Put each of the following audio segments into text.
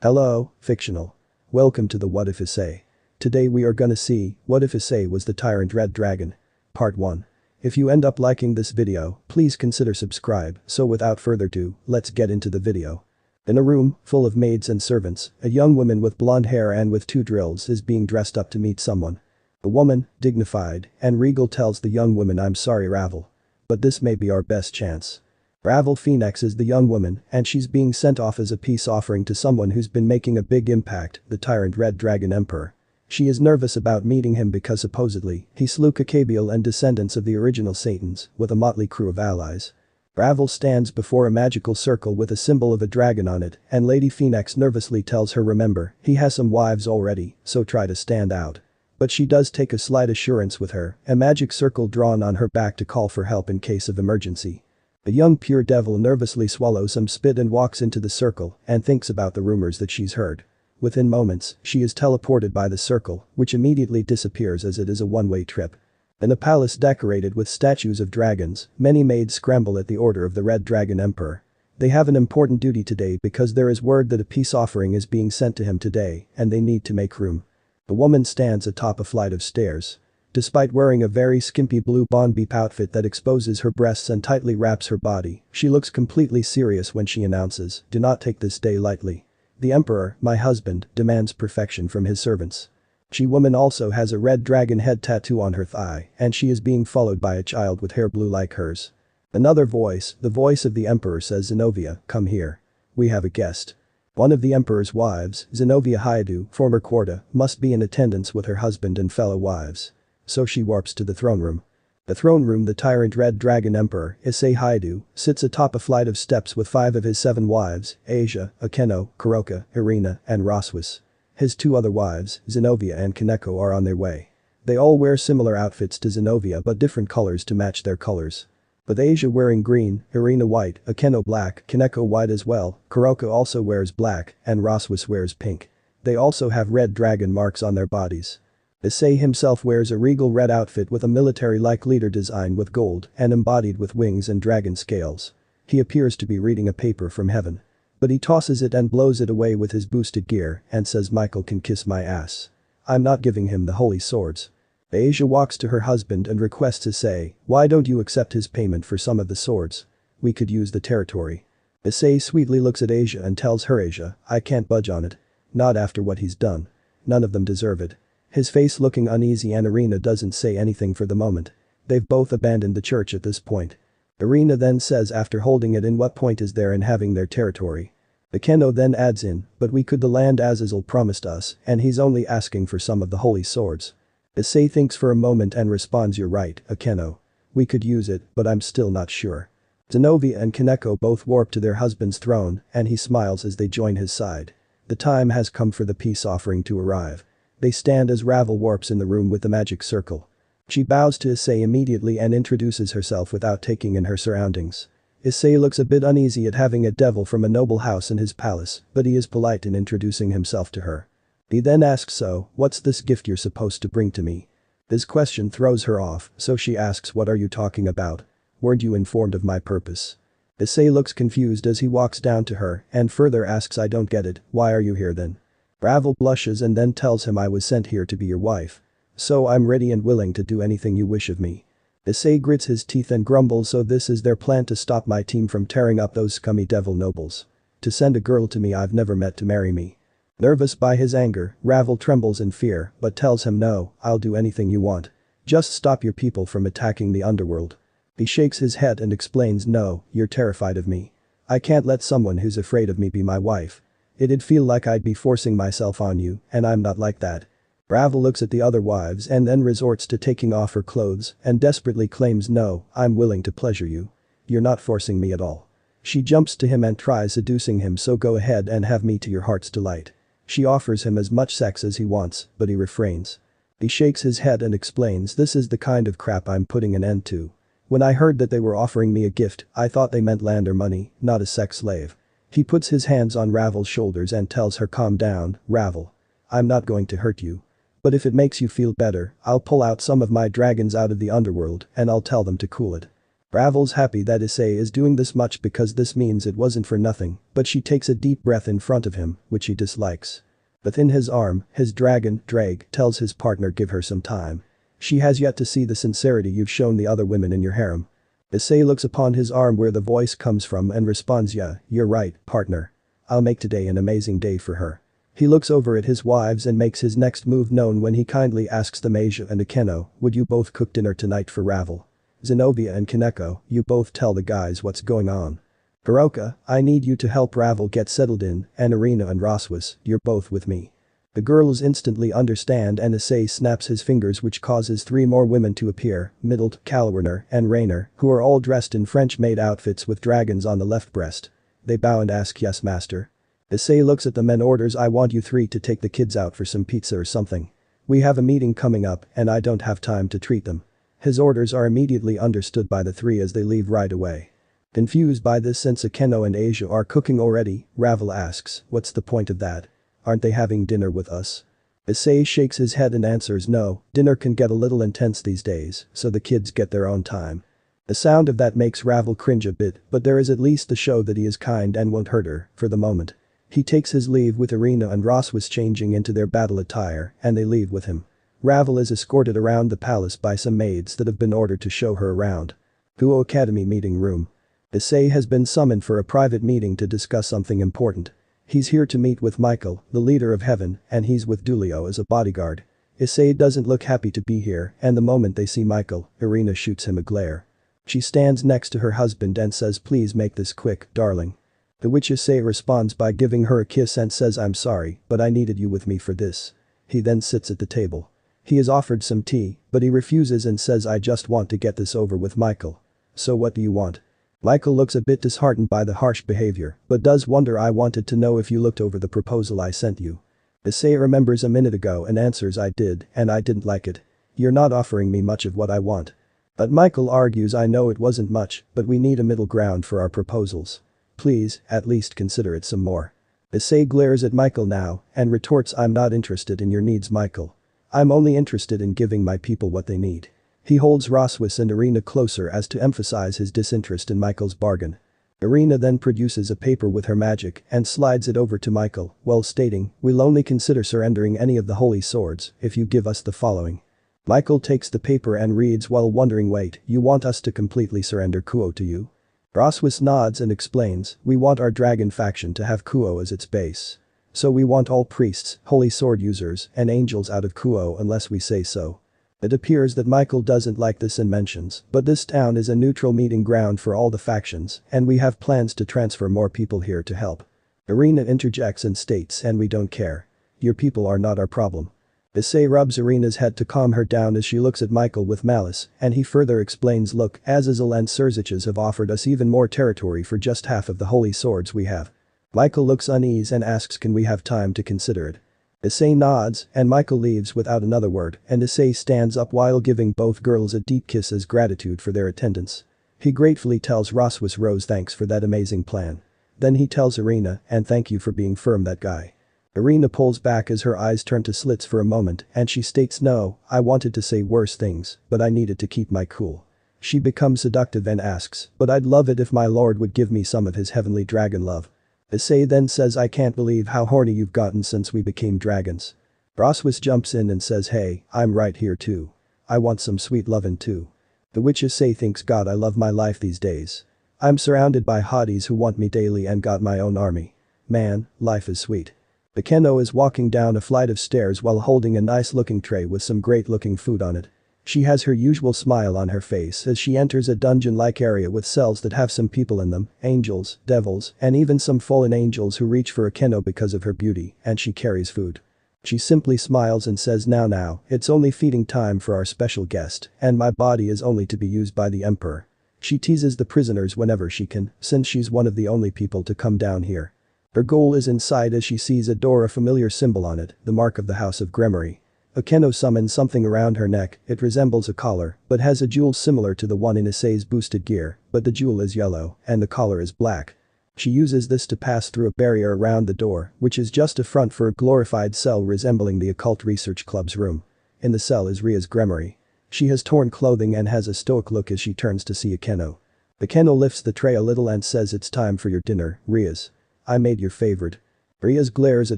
Hello, fictional. Welcome to the What If Issei. Today we are gonna see, what if Issei was the Tyrant Red Dragon? Part 1. If you end up liking this video, please consider subscribe, so without further ado, let's get into the video. In a room, full of maids and servants, a young woman with blonde hair and with 2 drills is being dressed up to meet someone. The woman, dignified and regal, tells the young woman, "I'm sorry, Ravel. But this may be our best chance." Ravel Phoenix is the young woman, and she's being sent off as a peace offering to someone who's been making a big impact, the Tyrant Red Dragon Emperor. She is nervous about meeting him because supposedly, he slew Cacabial and descendants of the original Satans, with a motley crew of allies. Ravel stands before a magical circle with a symbol of a dragon on it, and Lady Phoenix nervously tells her, "Remember, he has some wives already, so try to stand out." But she does take a slight assurance with her, a magic circle drawn on her back to call for help in case of emergency. The young pure devil nervously swallows some spit and walks into the circle and thinks about the rumors that she's heard. Within moments, she is teleported by the circle, which immediately disappears as it is a one-way trip. In a palace decorated with statues of dragons, many maids scramble at the order of the Red Dragon Emperor. They have an important duty today because there is word that a peace offering is being sent to him today, and they need to make room. The woman stands atop a flight of stairs. Despite wearing a very skimpy blue Bon Beep outfit that exposes her breasts and tightly wraps her body, she looks completely serious when she announces, "Do not take this day lightly. The Emperor, my husband, demands perfection from his servants." She woman also has a red dragon head tattoo on her thigh, and she is being followed by a child with hair blue like hers. Another voice, the voice of the Emperor, says, "Zenobia, come here. We have a guest." One of the Emperor's wives, Zenobia Hyoudou, former Quarta, must be in attendance with her husband and fellow wives. So she warps to the throne room. The throne room, the Tyrant Red Dragon Emperor, Issei Hyoudou, sits atop a flight of steps with 5 of his 7 wives, Asia, Akeno, Kuroka, Irina, and Roswis. His 2 other wives, Zenobia and Kaneko, are on their way. They all wear similar outfits to Zenobia but different colors to match their colors. With Asia wearing green, Irina white, Akeno black, Kaneko white as well, Kuroka also wears black, and Roswis wears pink. They also have red dragon marks on their bodies. Issei himself wears a regal red outfit with a military-like leader design with gold and embodied with wings and dragon scales. He appears to be reading a paper from heaven. But he tosses it and blows it away with his boosted gear and says, "Michael can kiss my ass. I'm not giving him the holy swords." Asia walks to her husband and requests Issei, "Why don't you accept his payment for some of the swords? We could use the territory." Issei sweetly looks at Asia and tells her, "Asia, I can't budge on it. Not after what he's done. None of them deserve it." His face looking uneasy, and Irina doesn't say anything for the moment. They've both abandoned the church at this point. Irina then says, after holding it, "In what point is there in having their territory?" Akeno then adds in, "But we could the land Azazel promised us, and he's only asking for some of the holy swords." Issei thinks for a moment and responds, "You're right, Akeno. We could use it, but I'm still not sure." Zenobia and Kaneko both warp to their husband's throne, and he smiles as they join his side. The time has come for the peace offering to arrive. They stand as Ravel warps in the room with the magic circle. She bows to Issei immediately and introduces herself without taking in her surroundings. Issei looks a bit uneasy at having a devil from a noble house in his palace, but he is polite in introducing himself to her. He then asks, "So, what's this gift you're supposed to bring to me?" This question throws her off, so she asks, "What are you talking about? Weren't you informed of my purpose?" Issei looks confused as he walks down to her and further asks, "I don't get it, why are you here then?" Ravel blushes and then tells him, "I was sent here to be your wife. So I'm ready and willing to do anything you wish of me." Issei grits his teeth and grumbles, "So this is their plan to stop my team from tearing up those scummy devil nobles? To send a girl to me I've never met to marry me?" Nervous by his anger, Ravel trembles in fear but tells him, "No, I'll do anything you want. Just stop your people from attacking the underworld." He shakes his head and explains, "No, you're terrified of me. I can't let someone who's afraid of me be my wife. It'd feel like I'd be forcing myself on you, and I'm not like that." Ravel looks at the other wives and then resorts to taking off her clothes and desperately claims, "No, I'm willing to pleasure you. You're not forcing me at all." She jumps to him and tries seducing him, "So go ahead and have me to your heart's delight." She offers him as much sex as he wants, but he refrains. He shakes his head and explains, "This is the kind of crap I'm putting an end to. When I heard that they were offering me a gift, I thought they meant land or money, not a sex slave." He puts his hands on Ravel's shoulders and tells her, "Calm down, Ravel. I'm not going to hurt you. But if it makes you feel better, I'll pull out some of my dragons out of the underworld and I'll tell them to cool it." Ravel's happy that Issei is doing this much because this means it wasn't for nothing, but she takes a deep breath in front of him, which he dislikes. Within his arm, his dragon, Drake, tells his partner give her some time. She has yet to see the sincerity you've shown the other women in your harem. Issei looks upon his arm where the voice comes from and responds, yeah, you're right, partner. I'll make today an amazing day for her. He looks over at his wives and makes his next move known when he kindly asks them, Asia and Akeno, would you both cook dinner tonight for Ravel? Zenobia and Kaneko, you both tell the guys what's going on. Hiroka, I need you to help Ravel get settled in, and Irina and Roswas, you're both with me. The girls instantly understand and Issei snaps his fingers, which causes 3 more women to appear, Middled, Kalwerner, and Rainer, who are all dressed in French-made outfits with dragons on the left breast. They bow and ask, yes master. Issei looks at them and orders, I want you 3 to take the kids out for some pizza or something. We have a meeting coming up and I don't have time to treat them. His orders are immediately understood by the 3 as they leave right away. Confused by this, since Akeno and Asia are cooking already, Ravel asks, what's the point of that? Aren't they having dinner with us? Issei shakes his head and answers, no, dinner can get a little intense these days, so the kids get their own time. The sound of that makes Ravel cringe a bit, but there is at least the show that he is kind and won't hurt her, for the moment. He takes his leave with Irina and Roswas changing into their battle attire, and they leave with him. Ravel is escorted around the palace by some maids that have been ordered to show her around. Kuo Academy meeting room. Issei has been summoned for a private meeting to discuss something important. He's here to meet with Michael, the leader of heaven, and he's with Dulio as a bodyguard. Issei doesn't look happy to be here, and the moment they see Michael, Irina shoots him a glare. She stands next to her husband and says, please make this quick, darling. To which Issei responds by giving her a kiss and says, I'm sorry, but I needed you with me for this. He then sits at the table. He is offered some tea, but he refuses and says, I just want to get this over with Michael. So what do you want? Michael looks a bit disheartened by the harsh behavior, but does wonder, I wanted to know if you looked over the proposal I sent you. Issei remembers a minute ago and answers, I did, and I didn't like it. You're not offering me much of what I want. But Michael argues, I know it wasn't much, but we need a middle ground for our proposals. Please, at least consider it some more. Issei glares at Michael now and retorts, I'm not interested in your needs, Michael. I'm only interested in giving my people what they need. He holds Roswas and Irina closer as to emphasize his disinterest in Michael's bargain. Irina then produces a paper with her magic and slides it over to Michael, while stating, we'll only consider surrendering any of the holy swords if you give us the following. Michael takes the paper and reads while wondering, wait, you want us to completely surrender Kuo to you? Roswas nods and explains, we want our dragon faction to have Kuo as its base. So we want all priests, holy sword users, and angels out of Kuo unless we say so. It appears that Michael doesn't like this and mentions, but this town is a neutral meeting ground for all the factions and we have plans to transfer more people here to help. Irina interjects and states, and we don't care. Your people are not our problem. Issei rubs Irina's head to calm her down as she looks at Michael with malice, and he further explains, look, Azazel and Surziches have offered us even more territory for just half of the holy swords we have. Michael looks uneasy and asks, can we have time to consider it? Issei nods, and Michael leaves without another word, and Issei stands up while giving both girls a deep kiss as gratitude for their attendance. He gratefully tells Roswas Rose thanks for that amazing plan. Then he tells Irina, and thank you for being firm, that guy. Irina pulls back as her eyes turn to slits for a moment and she states, no, I wanted to say worse things, but I needed to keep my cool. She becomes seductive and asks, but I'd love it if my lord would give me some of his heavenly dragon love. Issei then says, I can't believe how horny you've gotten since we became dragons. Roswas jumps in and says, hey, I'm right here too. I want some sweet lovin' too. The which Issei thinks, God, I love my life these days. I'm surrounded by hotties who want me daily and got my own army. Man, life is sweet. Akeno is walking down a flight of stairs while holding a nice looking tray with some great looking food on it. She has her usual smile on her face as she enters a dungeon-like area with cells that have some people in them, angels, devils, and even some fallen angels who reach for Akeno because of her beauty, and she carries food. She simply smiles and says, now, it's only feeding time for our special guest, and my body is only to be used by the emperor. She teases the prisoners whenever she can, since she's one of the only people to come down here. Her goal is inside as she sees a door, a familiar symbol on it, the mark of the House of Gremory. Akeno summons something around her neck, it resembles a collar, but has a jewel similar to the one in Issei's boosted gear, but the jewel is yellow, and the collar is black. She uses this to pass through a barrier around the door, which is just a front for a glorified cell resembling the Occult Research Club's room. In the cell is Ria's Gremory. She has torn clothing and has a stoic look as she turns to see Akeno. Akeno lifts the tray a little and says it's time for your dinner, Rias. I made your favorite. Rias glares at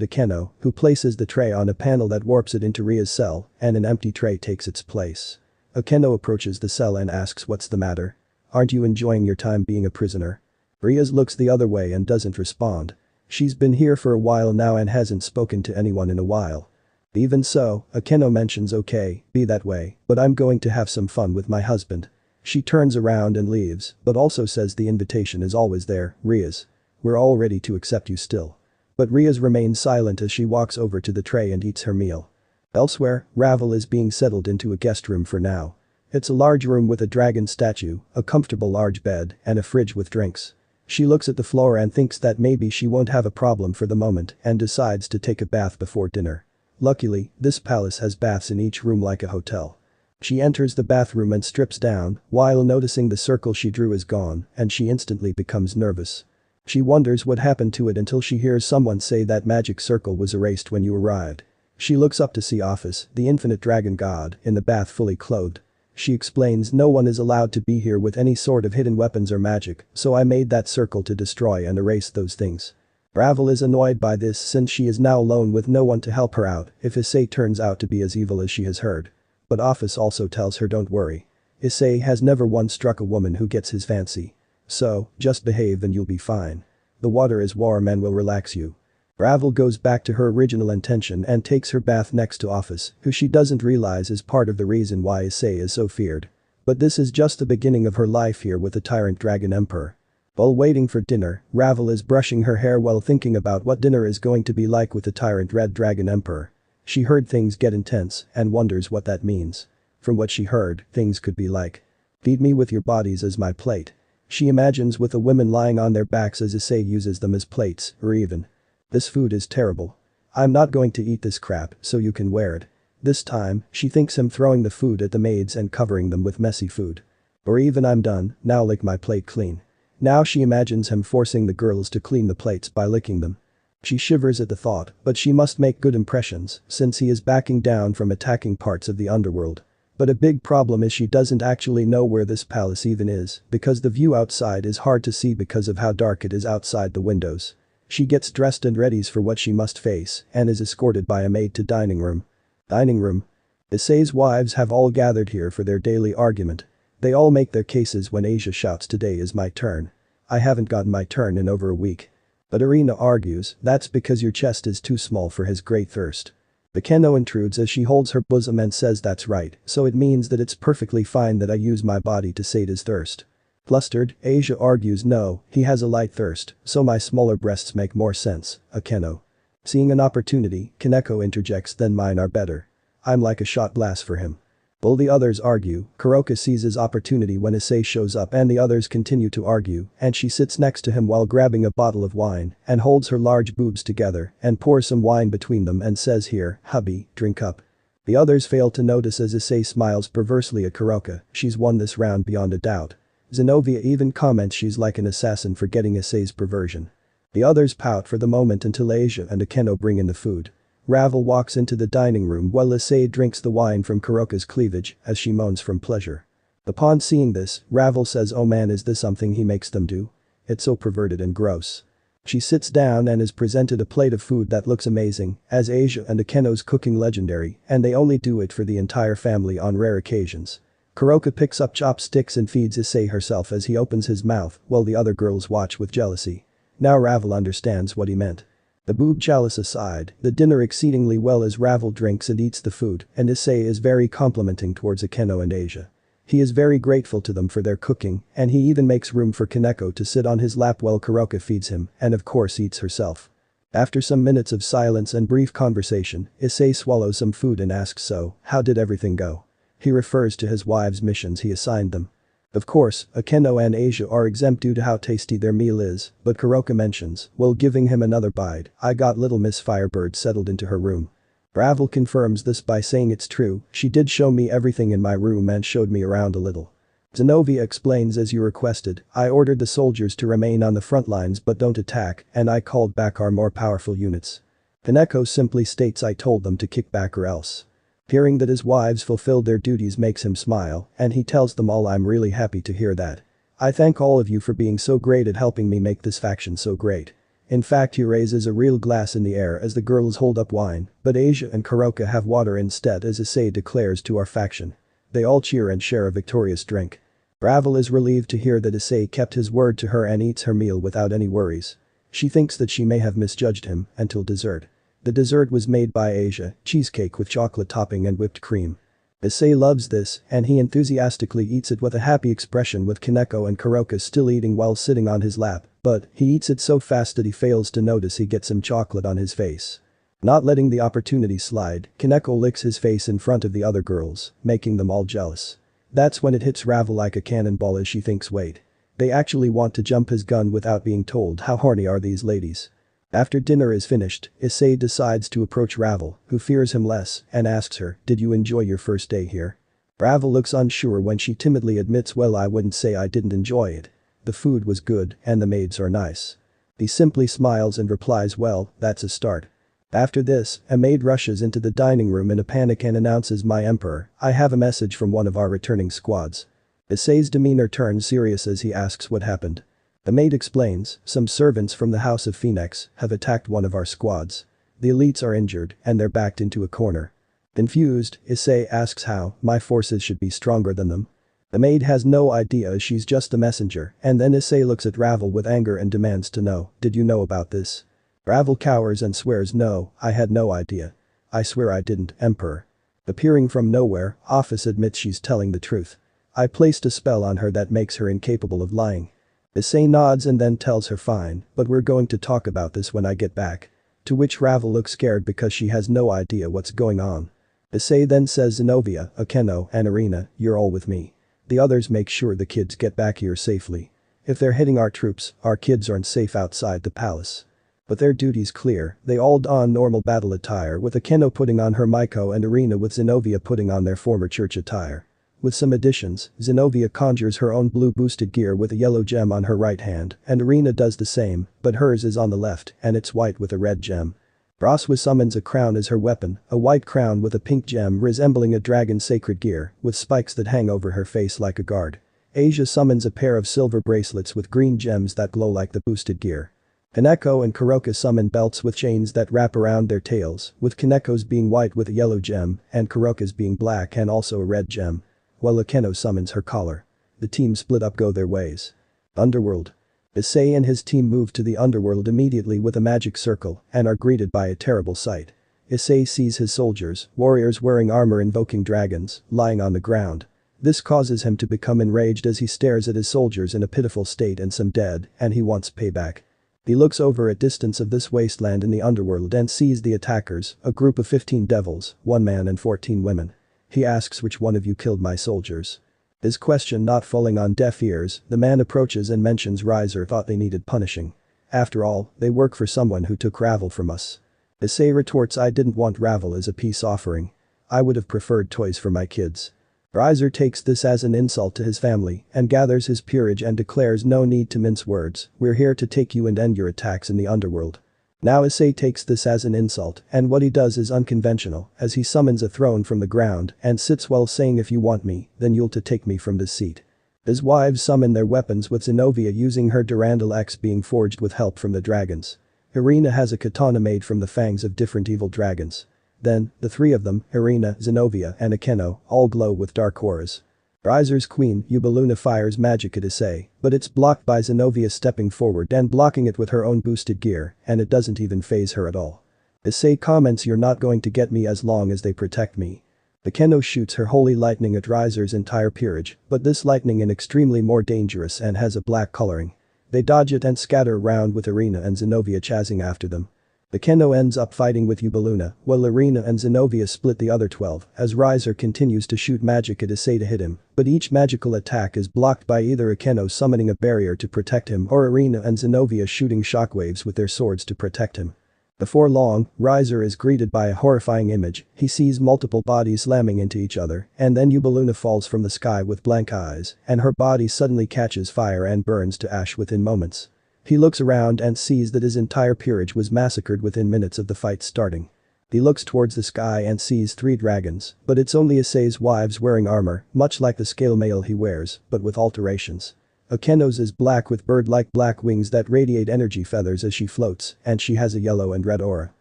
Akeno, who places the tray on a panel that warps it into Ria's cell, and an empty tray takes its place. Akeno approaches the cell and asks what's the matter. Aren't you enjoying your time being a prisoner? Rias looks the other way and doesn't respond. She's been here for a while now and hasn't spoken to anyone in a while. Even so, Akeno mentions okay, be that way, but I'm going to have some fun with my husband. She turns around and leaves, but also says the invitation is always there, Rias. We're all ready to accept you still. But Rias remains silent as she walks over to the tray and eats her meal. Elsewhere, Ravel is being settled into a guest room for now. It's a large room with a dragon statue, a comfortable large bed, and a fridge with drinks. She looks at the floor and thinks that maybe she won't have a problem for the moment and decides to take a bath before dinner. Luckily, this palace has baths in each room like a hotel. She enters the bathroom and strips down, while noticing the circle she drew is gone, and she instantly becomes nervous. She wonders what happened to it until she hears someone say that magic circle was erased when you arrived. She looks up to see Office, the infinite dragon god, in the bath fully clothed. She explains no one is allowed to be here with any sort of hidden weapons or magic, so I made that circle to destroy and erase those things. Ravel is annoyed by this since she is now alone with no one to help her out if Issei turns out to be as evil as she has heard. But Office also tells her don't worry. Issei has never once struck a woman who gets his fancy. So, just behave and you'll be fine. The water is warm and will relax you. Ravel goes back to her original intention and takes her bath next to Office, who she doesn't realize is part of the reason why Issei is so feared. But this is just the beginning of her life here with the Tyrant Dragon Emperor. While waiting for dinner, Ravel is brushing her hair while thinking about what dinner is going to be like with the Tyrant Red Dragon Emperor. She heard things get intense and wonders what that means. From what she heard, things could be like, feed me with your bodies as my plate. She imagines with the women lying on their backs as Issei uses them as plates, or even, this food is terrible. I'm not going to eat this crap so you can wear it. This time, she thinks him throwing the food at the maids and covering them with messy food. Or even I'm done, now lick my plate clean. Now she imagines him forcing the girls to clean the plates by licking them. She shivers at the thought, but she must make good impressions since he is backing down from attacking parts of the underworld. But a big problem is she doesn't actually know where this palace even is because the view outside is hard to see because of how dark it is outside the windows. She gets dressed and readies for what she must face and is escorted by a maid to dining room. Dining room. Issei's wives have all gathered here for their daily argument. They all make their cases when Asia shouts today is my turn. I haven't gotten my turn in over a week. But Irina argues that's because your chest is too small for his great thirst. Akeno intrudes as she holds her bosom and says that's right, so it means that it's perfectly fine that I use my body to sate his thirst. Flustered, Asia argues no, he has a light thirst, so my smaller breasts make more sense, Akeno. Seeing an opportunity, Kaneko interjects then mine are better. I'm like a shot blast for him. While the others argue, Kuroka seizes opportunity when Issei shows up and the others continue to argue and she sits next to him while grabbing a bottle of wine and holds her large boobs together and pours some wine between them and says here, hubby, drink up. The others fail to notice as Issei smiles perversely at Kuroka, she's won this round beyond a doubt. Zenobia even comments she's like an assassin for getting Issei's perversion. The others pout for the moment until Asia and Akeno bring in the food. Ravel walks into the dining room while Issei drinks the wine from Kuroka's cleavage as she moans from pleasure. Upon seeing this, Ravel says oh man is this something he makes them do? It's so perverted and gross. She sits down and is presented a plate of food that looks amazing as Asia and Akeno's cooking legendary and they only do it for the entire family on rare occasions. Kuroka picks up chopsticks and feeds Issei herself as he opens his mouth while the other girls watch with jealousy. Now Ravel understands what he meant. The boob chalice aside, the dinner exceedingly well as Ravel drinks and eats the food and Issei is very complimenting towards Akeno and Asia. He is very grateful to them for their cooking and he even makes room for Kaneko to sit on his lap while Kuroka feeds him and of course eats herself. After some minutes of silence and brief conversation, Issei swallows some food and asks so, how did everything go? He refers to his wives' missions he assigned them. Of course, Akeno and Asia are exempt due to how tasty their meal is, but Kuroka mentions, while giving him another bite, I got little Miss Firebird settled into her room. Ravel confirms this by saying it's true, she did show me everything in my room and showed me around a little. Zenobia explains as you requested, I ordered the soldiers to remain on the front lines but don't attack and I called back our more powerful units. Kaneko simply states I told them to kick back or else. Hearing that his wives fulfilled their duties makes him smile and he tells them all I'm really happy to hear that. I thank all of you for being so great at helping me make this faction so great. In fact, he raises a real glass in the air as the girls hold up wine, but Asia and Kuroka have water instead as Issei declares to our faction. They all cheer and share a victorious drink. Ravel is relieved to hear that Issei kept his word to her and eats her meal without any worries. She thinks that she may have misjudged him until dessert. The dessert was made by Asia, cheesecake with chocolate topping and whipped cream. Issei loves this, and he enthusiastically eats it with a happy expression with Kaneko and Kuroka still eating while sitting on his lap, but he eats it so fast that he fails to notice he gets some chocolate on his face. Not letting the opportunity slide, Kaneko licks his face in front of the other girls, making them all jealous. That's when it hits Ravel like a cannonball as she thinks wait. They actually want to jump his gun without being told how horny are these ladies. After dinner is finished, Issei decides to approach Ravel, who fears him less, and asks her, "Did you enjoy your first day here?" Ravel looks unsure when she timidly admits, "Well, I wouldn't say I didn't enjoy it. The food was good and the maids are nice." He simply smiles and replies, "Well, that's a start." After this, a maid rushes into the dining room in a panic and announces, "My emperor, I have a message from one of our returning squads." Issei's demeanor turns serious as he asks what happened. The maid explains, "Some servants from the House of Phoenix have attacked one of our squads. The elites are injured and they're backed into a corner." Confused, Issei asks how my forces should be stronger than them. The maid has no idea as she's just a messenger, and then Issei looks at Ravel with anger and demands to know, "Did you know about this?" Ravel cowers and swears, "No, I had no idea. I swear I didn't, Emperor." Appearing from nowhere, Office admits she's telling the truth. "I placed a spell on her that makes her incapable of lying." Issei nods and then tells her, "Fine, but we're going to talk about this when I get back." To which Ravel looks scared because she has no idea what's going on. Issei then says, "Zenobia, Akeno, and Irina, you're all with me. The others make sure the kids get back here safely. If they're hitting our troops, our kids aren't safe outside the palace." But their duty's clear, they all don normal battle attire with Akeno putting on her Maiko and Irina with Zenobia putting on their former church attire. With some additions, Zenobia conjures her own blue boosted gear with a yellow gem on her right hand, and Irina does the same, but hers is on the left and it's white with a red gem. Braswa summons a crown as her weapon, a white crown with a pink gem resembling a dragon's sacred gear, with spikes that hang over her face like a guard. Asia summons a pair of silver bracelets with green gems that glow like the boosted gear. Kaneko and Kuroka summon belts with chains that wrap around their tails, with Kaneko's being white with a yellow gem and Kuroka's being black and also a red gem. While Akeno summons her collar. The team split up, go their ways. Underworld. Issei and his team move to the underworld immediately with a magic circle and are greeted by a terrible sight. Issei sees his soldiers, warriors wearing armor invoking dragons, lying on the ground. This causes him to become enraged as he stares at his soldiers in a pitiful state and some dead, and he wants payback. He looks over at distance of this wasteland in the underworld and sees the attackers, a group of 15 devils, 1 man and 14 women. He asks, "Which one of you killed my soldiers?" His question not falling on deaf ears, the man approaches and mentions Riser thought they needed punishing. "After all, they work for someone who took Ravel from us." Issei retorts, "I didn't want Ravel as a peace offering. I would have preferred toys for my kids." Riser takes this as an insult to his family and gathers his peerage and declares, "No need to mince words, we're here to take you and end your attacks in the underworld." Now Issei takes this as an insult, and what he does is unconventional, as he summons a throne from the ground and sits while saying, "If you want me, then you'll to take me from this seat." His wives summon their weapons with Zenobia using her Durandal X being forged with help from the dragons. Irina has a katana made from the fangs of different evil dragons. Then, the three of them, Irina, Zenobia, and Akeno, all glow with dark auras. Riser's queen, Hyoudou fires magic at Issei, but it's blocked by Zenobia stepping forward and blocking it with her own boosted gear, and it doesn't even faze her at all. Issei comments, "You're not going to get me as long as they protect me." Akeno shoots her holy lightning at Riser's entire peerage, but this lightning is extremely more dangerous and has a black coloring. They dodge it and scatter around with Irina and Zenobia chasing after them. Akeno ends up fighting with Hyoudou, while Irina and Zenobia split the other 12 as Riser continues to shoot magic at Issei to hit him, but each magical attack is blocked by either Akeno summoning a barrier to protect him or Irina and Zenobia shooting shockwaves with their swords to protect him. Before long, Riser is greeted by a horrifying image. He sees multiple bodies slamming into each other, and then Hyoudou falls from the sky with blank eyes, and her body suddenly catches fire and burns to ash within moments. He looks around and sees that his entire peerage was massacred within minutes of the fight starting. He looks towards the sky and sees 3 dragons, but it's only Issei's wives wearing armor, much like the scale mail he wears, but with alterations. Akeno's is black with bird-like black wings that radiate energy feathers as she floats, and she has a yellow and red aura.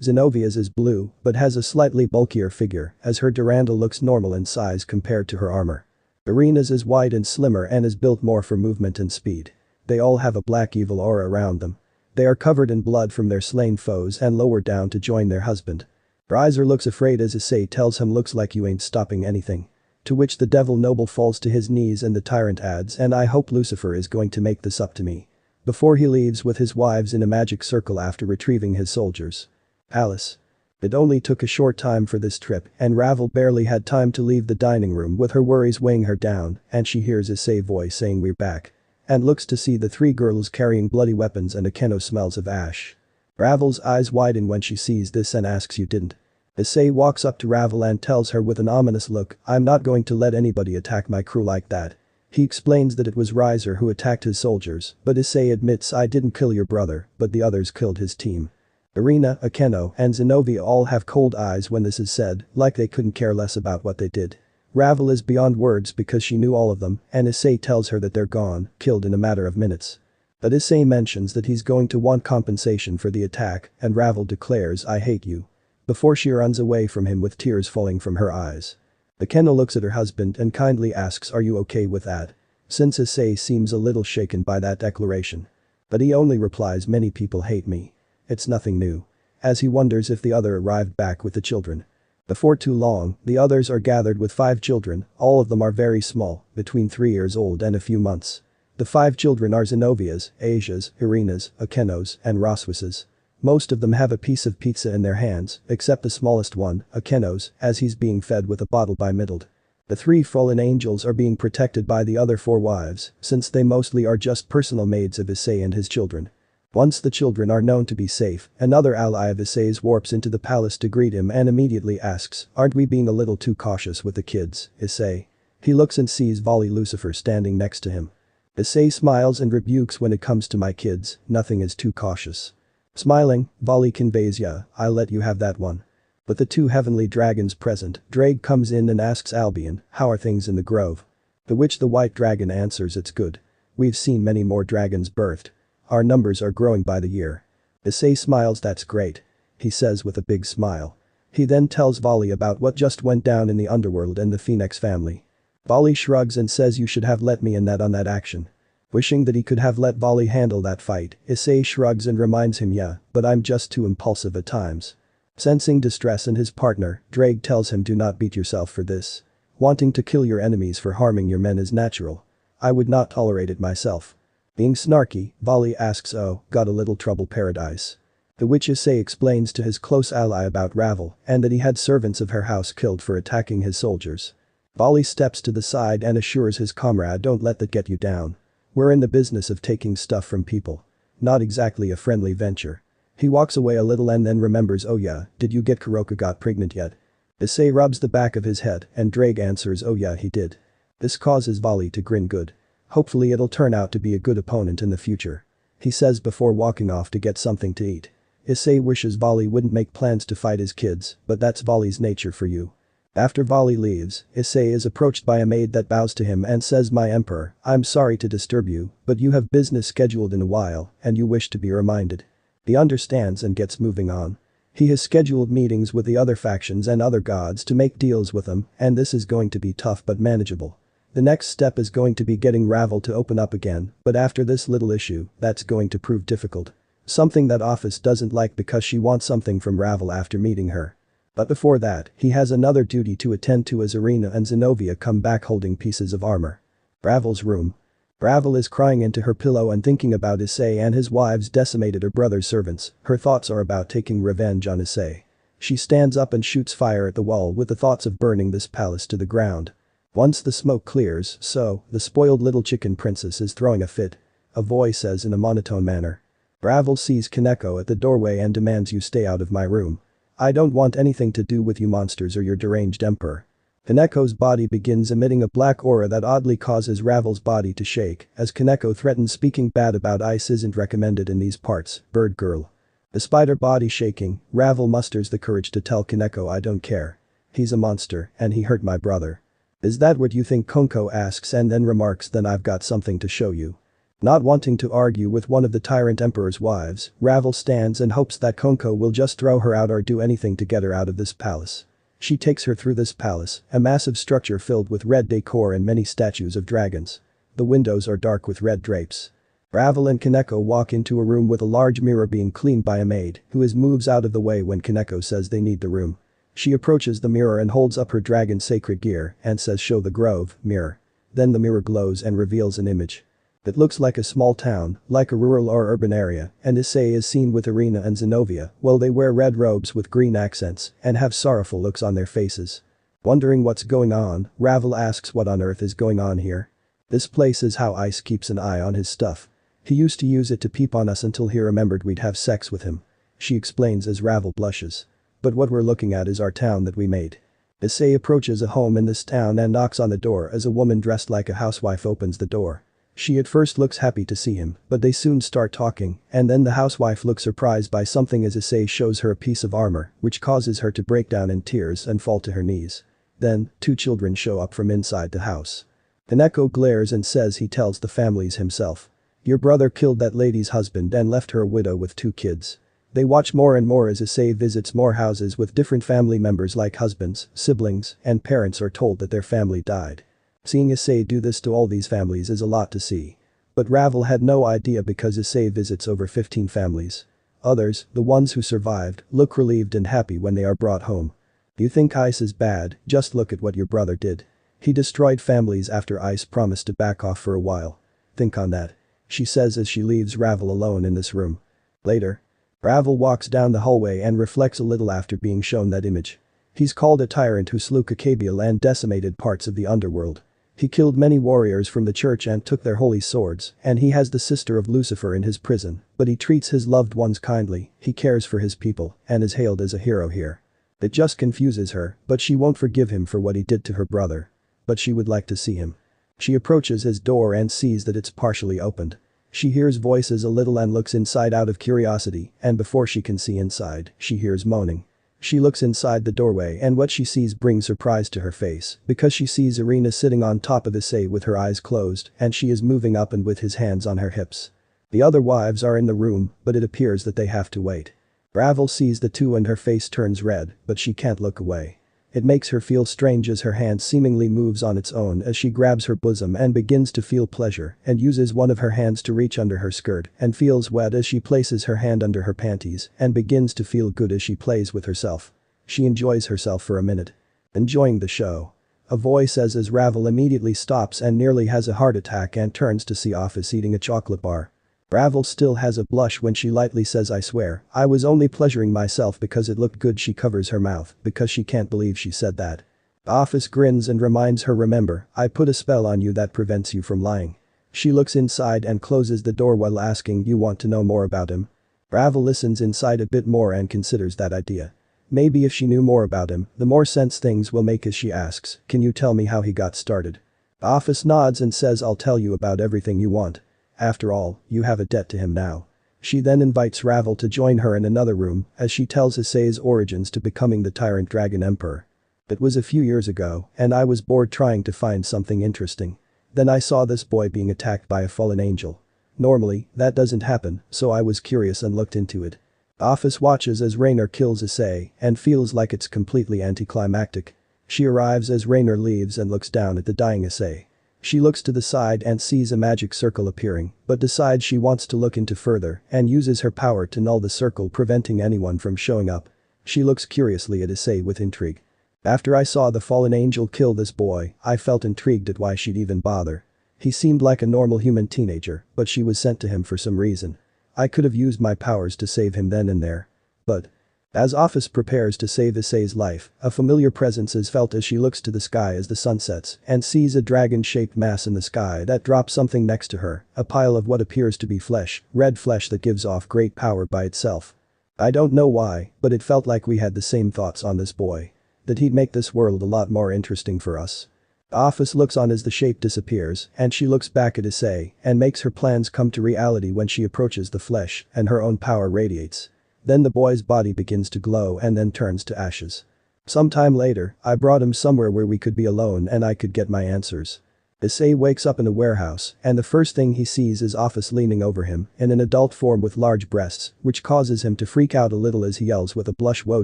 Zenovia's is blue, but has a slightly bulkier figure, as her Durandal looks normal in size compared to her armor. Irina's is wide and slimmer and is built more for movement and speed. They all have a black evil aura around them. They are covered in blood from their slain foes and lower down to join their husband. Riser looks afraid as Issei tells him looks like you ain't stopping anything. To which the devil noble falls to his knees and the tyrant adds and I hope Lucifer is going to make this up to me. Before he leaves with his wives in a magic circle after retrieving his soldiers. Alice. It only took a short time for this trip and Ravel barely had time to leave the dining room with her worries weighing her down and she hears Issei's voice saying we're back. And looks to see the three girls carrying bloody weapons and Akeno smells of ash. Ravel's eyes widen when she sees this and asks you didn't. Issei walks up to Ravel and tells her with an ominous look, I'm not going to let anybody attack my crew like that. He explains that it was Riser who attacked his soldiers, but Issei admits I didn't kill your brother, but the others killed his team. Irina, Akeno, and Zenovia all have cold eyes when this is said, like they couldn't care less about what they did. Ravel is beyond words because she knew all of them, and Issei tells her that they're gone, killed in a matter of minutes. But Issei mentions that he's going to want compensation for the attack, and Ravel declares I hate you. Before she runs away from him with tears falling from her eyes. Akeno looks at her husband and kindly asks are you okay with that? Since Issei seems a little shaken by that declaration. But he only replies many people hate me. It's nothing new. As he wonders if the other arrived back with the children. Before too long, the others are gathered with 5 children, all of them are very small, between 3 years old and a few months. The 5 children are Zenovia's, Asia's, Irina's, Akeno's, and Roswis's. Most of them have a piece of pizza in their hands, except the smallest one, Akeno's, as he's being fed with a bottle by Middled. The 3 fallen angels are being protected by the other 4 wives, since they mostly are just personal maids of Issei and his children. Once the children are known to be safe, another ally of Issei's warps into the palace to greet him and immediately asks, aren't we being a little too cautious with the kids, Issei? He looks and sees Volley Lucifer standing next to him. Issei smiles and rebukes when it comes to my kids, nothing is too cautious. Smiling, Volley conveys yeah, I'll let you have that one. With the 2 heavenly dragons present, Drake comes in and asks Albion, how are things in the grove? To which the white dragon answers it's good. We've seen many more dragons birthed. Our numbers are growing by the year. Issei smiles that's great. He says with a big smile. He then tells Volley about what just went down in the underworld and the Phoenix family. Volley shrugs and says you should have let me in on that action. Wishing that he could have let Volley handle that fight, Issei shrugs and reminds him yeah, but I'm just too impulsive at times. Sensing distress in his partner, Drake tells him do not beat yourself for this. Wanting to kill your enemies for harming your men is natural. I would not tolerate it myself. Being snarky, Volley asks oh, got a little trouble paradise. The which Issei explains to his close ally about Ravel and that he had servants of her house killed for attacking his soldiers. Volley steps to the side and assures his comrade don't let that get you down. We're in the business of taking stuff from people. Not exactly a friendly venture. He walks away a little and then remembers oh yeah, did you get Kuroka got pregnant yet? Issei rubs the back of his head and Drake answers oh yeah he did. This causes Volley to grin good. Hopefully it'll turn out to be a good opponent in the future. He says before walking off to get something to eat. Issei wishes Volley wouldn't make plans to fight his kids, but that's Volley's nature for you. After Volley leaves, Issei is approached by a maid that bows to him and says my emperor, I'm sorry to disturb you, but you have business scheduled in a while and you wish to be reminded. He understands and gets moving on. He has scheduled meetings with the other factions and other gods to make deals with them and this is going to be tough but manageable. The next step is going to be getting Ravel to open up again, but after this little issue, that's going to prove difficult. Something that Office doesn't like because she wants something from Ravel after meeting her. But before that, he has another duty to attend to as Irina and Zenovia come back holding pieces of armor. Ravel's room. Ravel is crying into her pillow and thinking about Issei and his wives decimated her brother's servants, her thoughts are about taking revenge on Issei. She stands up and shoots fire at the wall with the thoughts of burning this palace to the ground. Once the smoke clears, so, the spoiled little chicken princess is throwing a fit. A voice says in a monotone manner. Ravel sees Kaneko at the doorway and demands you stay out of my room. I don't want anything to do with you monsters or your deranged emperor. Kaneko's body begins emitting a black aura that oddly causes Ravel's body to shake as Kaneko threatens speaking bad about ice isn't recommended in these parts, bird girl. Despite her body shaking, Ravel musters the courage to tell Kaneko I don't care. He's a monster and he hurt my brother. "Is that what you think?" Konko asks and then remarks, "Then I've got something to show you." Not wanting to argue with one of the Tyrant Emperor's wives, Ravel stands and hopes that Konko will just throw her out or do anything to get her out of this palace. She takes her through this palace, a massive structure filled with red decor and many statues of dragons. The windows are dark with red drapes. Ravel and Kaneko walk into a room with a large mirror being cleaned by a maid, who moves out of the way when Kaneko says they need the room. She approaches the mirror and holds up her dragon sacred gear and says, "Show the grove, mirror." Then the mirror glows and reveals an image. It looks like a small town, like a rural or urban area, and Issei is seen with Irina and Zenobia, while they wear red robes with green accents and have sorrowful looks on their faces. Wondering what's going on, Ravel asks what on earth is going on here. "This place is how Ice keeps an eye on his stuff. He used to use it to peep on us until he remembered we'd have sex with him," she explains as Ravel blushes. "But what we're looking at is our town that we made." Issei approaches a home in this town and knocks on the door as a woman dressed like a housewife opens the door. She at first looks happy to see him, but they soon start talking, and then the housewife looks surprised by something as Issei shows her a piece of armor, which causes her to break down in tears and fall to her knees. Then, 2 children show up from inside the house. Kaneko glares and says he tells the families himself. "Your brother killed that lady's husband and left her a widow with 2 kids. They watch more and more as Issei visits more houses with different family members like husbands, siblings, and parents are told that their family died. Seeing Issei do this to all these families is a lot to see. But Ravel had no idea because Issei visits over 15 families. Others, the ones who survived, look relieved and happy when they are brought home. "You think Ice is bad? Just look at what your brother did. He destroyed families after Ice promised to back off for a while. Think on that," she says as she leaves Ravel alone in this room. Later, Ravel walks down the hallway and reflects a little after being shown that image. He's called a tyrant who slew Kakabiel and decimated parts of the underworld. He killed many warriors from the church and took their holy swords, and he has the sister of Lucifer in his prison, but he treats his loved ones kindly, he cares for his people, and is hailed as a hero here. It just confuses her, but she won't forgive him for what he did to her brother. But she would like to see him. She approaches his door and sees that it's partially opened. She hears voices a little and looks inside out of curiosity, and before she can see inside, she hears moaning. She looks inside the doorway and what she sees brings surprise to her face because she sees Irina sitting on top of Issei with her eyes closed and she is moving up and with his hands on her hips. The other wives are in the room, but it appears that they have to wait. Ravel sees the 2 and her face turns red, but she can't look away. It makes her feel strange as her hand seemingly moves on its own as she grabs her bosom and begins to feel pleasure and uses one of her hands to reach under her skirt and feels wet as she places her hand under her panties and begins to feel good as she plays with herself. She enjoys herself for a minute. Enjoying the show. A voice says as Ravel immediately stops and nearly has a heart attack and turns to see Office eating a chocolate bar. Ravel still has a blush when she lightly says, "I swear, I was only pleasuring myself because it looked good." She covers her mouth because she can't believe she said that. Office grins and reminds her, "Remember, I put a spell on you that prevents you from lying." She looks inside and closes the door while asking, "You want to know more about him?" Ravel listens inside a bit more and considers that idea. Maybe if she knew more about him, the more sense things will make as she asks, "Can you tell me how he got started?" Office nods and says, "I'll tell you about everything you want. After all, you have a debt to him now." She then invites Ravel to join her in another room as she tells Issei's origins to becoming the Tyrant Dragon Emperor. "It was a few years ago, and I was bored trying to find something interesting. Then I saw this boy being attacked by a fallen angel. Normally, that doesn't happen, so I was curious and looked into it." Office watches as Rainer kills Issei and feels like it's completely anticlimactic. She arrives as Rainer leaves and looks down at the dying Issei. She looks to the side and sees a magic circle appearing, but decides she wants to look into further and uses her power to null the circle, preventing anyone from showing up. She looks curiously at Issei with intrigue. "After I saw the fallen angel kill this boy, I felt intrigued at why she'd even bother. He seemed like a normal human teenager, but she was sent to him for some reason. I could have used my powers to save him then and there. But..." As Office prepares to save Issei's life, a familiar presence is felt as she looks to the sky as the sun sets and sees a dragon-shaped mass in the sky that drops something next to her, a pile of what appears to be flesh, red flesh that gives off great power by itself. "I don't know why, but it felt like we had the same thoughts on this boy. That he'd make this world a lot more interesting for us." Office looks on as the shape disappears and she looks back at Issei and makes her plans come to reality when she approaches the flesh and her own power radiates. Then the boy's body begins to glow and then turns to ashes. Sometime later, I brought him somewhere where we could be alone and I could get my answers. Issei wakes up in a warehouse, and the first thing he sees is Office leaning over him in an adult form with large breasts, which causes him to freak out a little as he yells with a blush, "Whoa,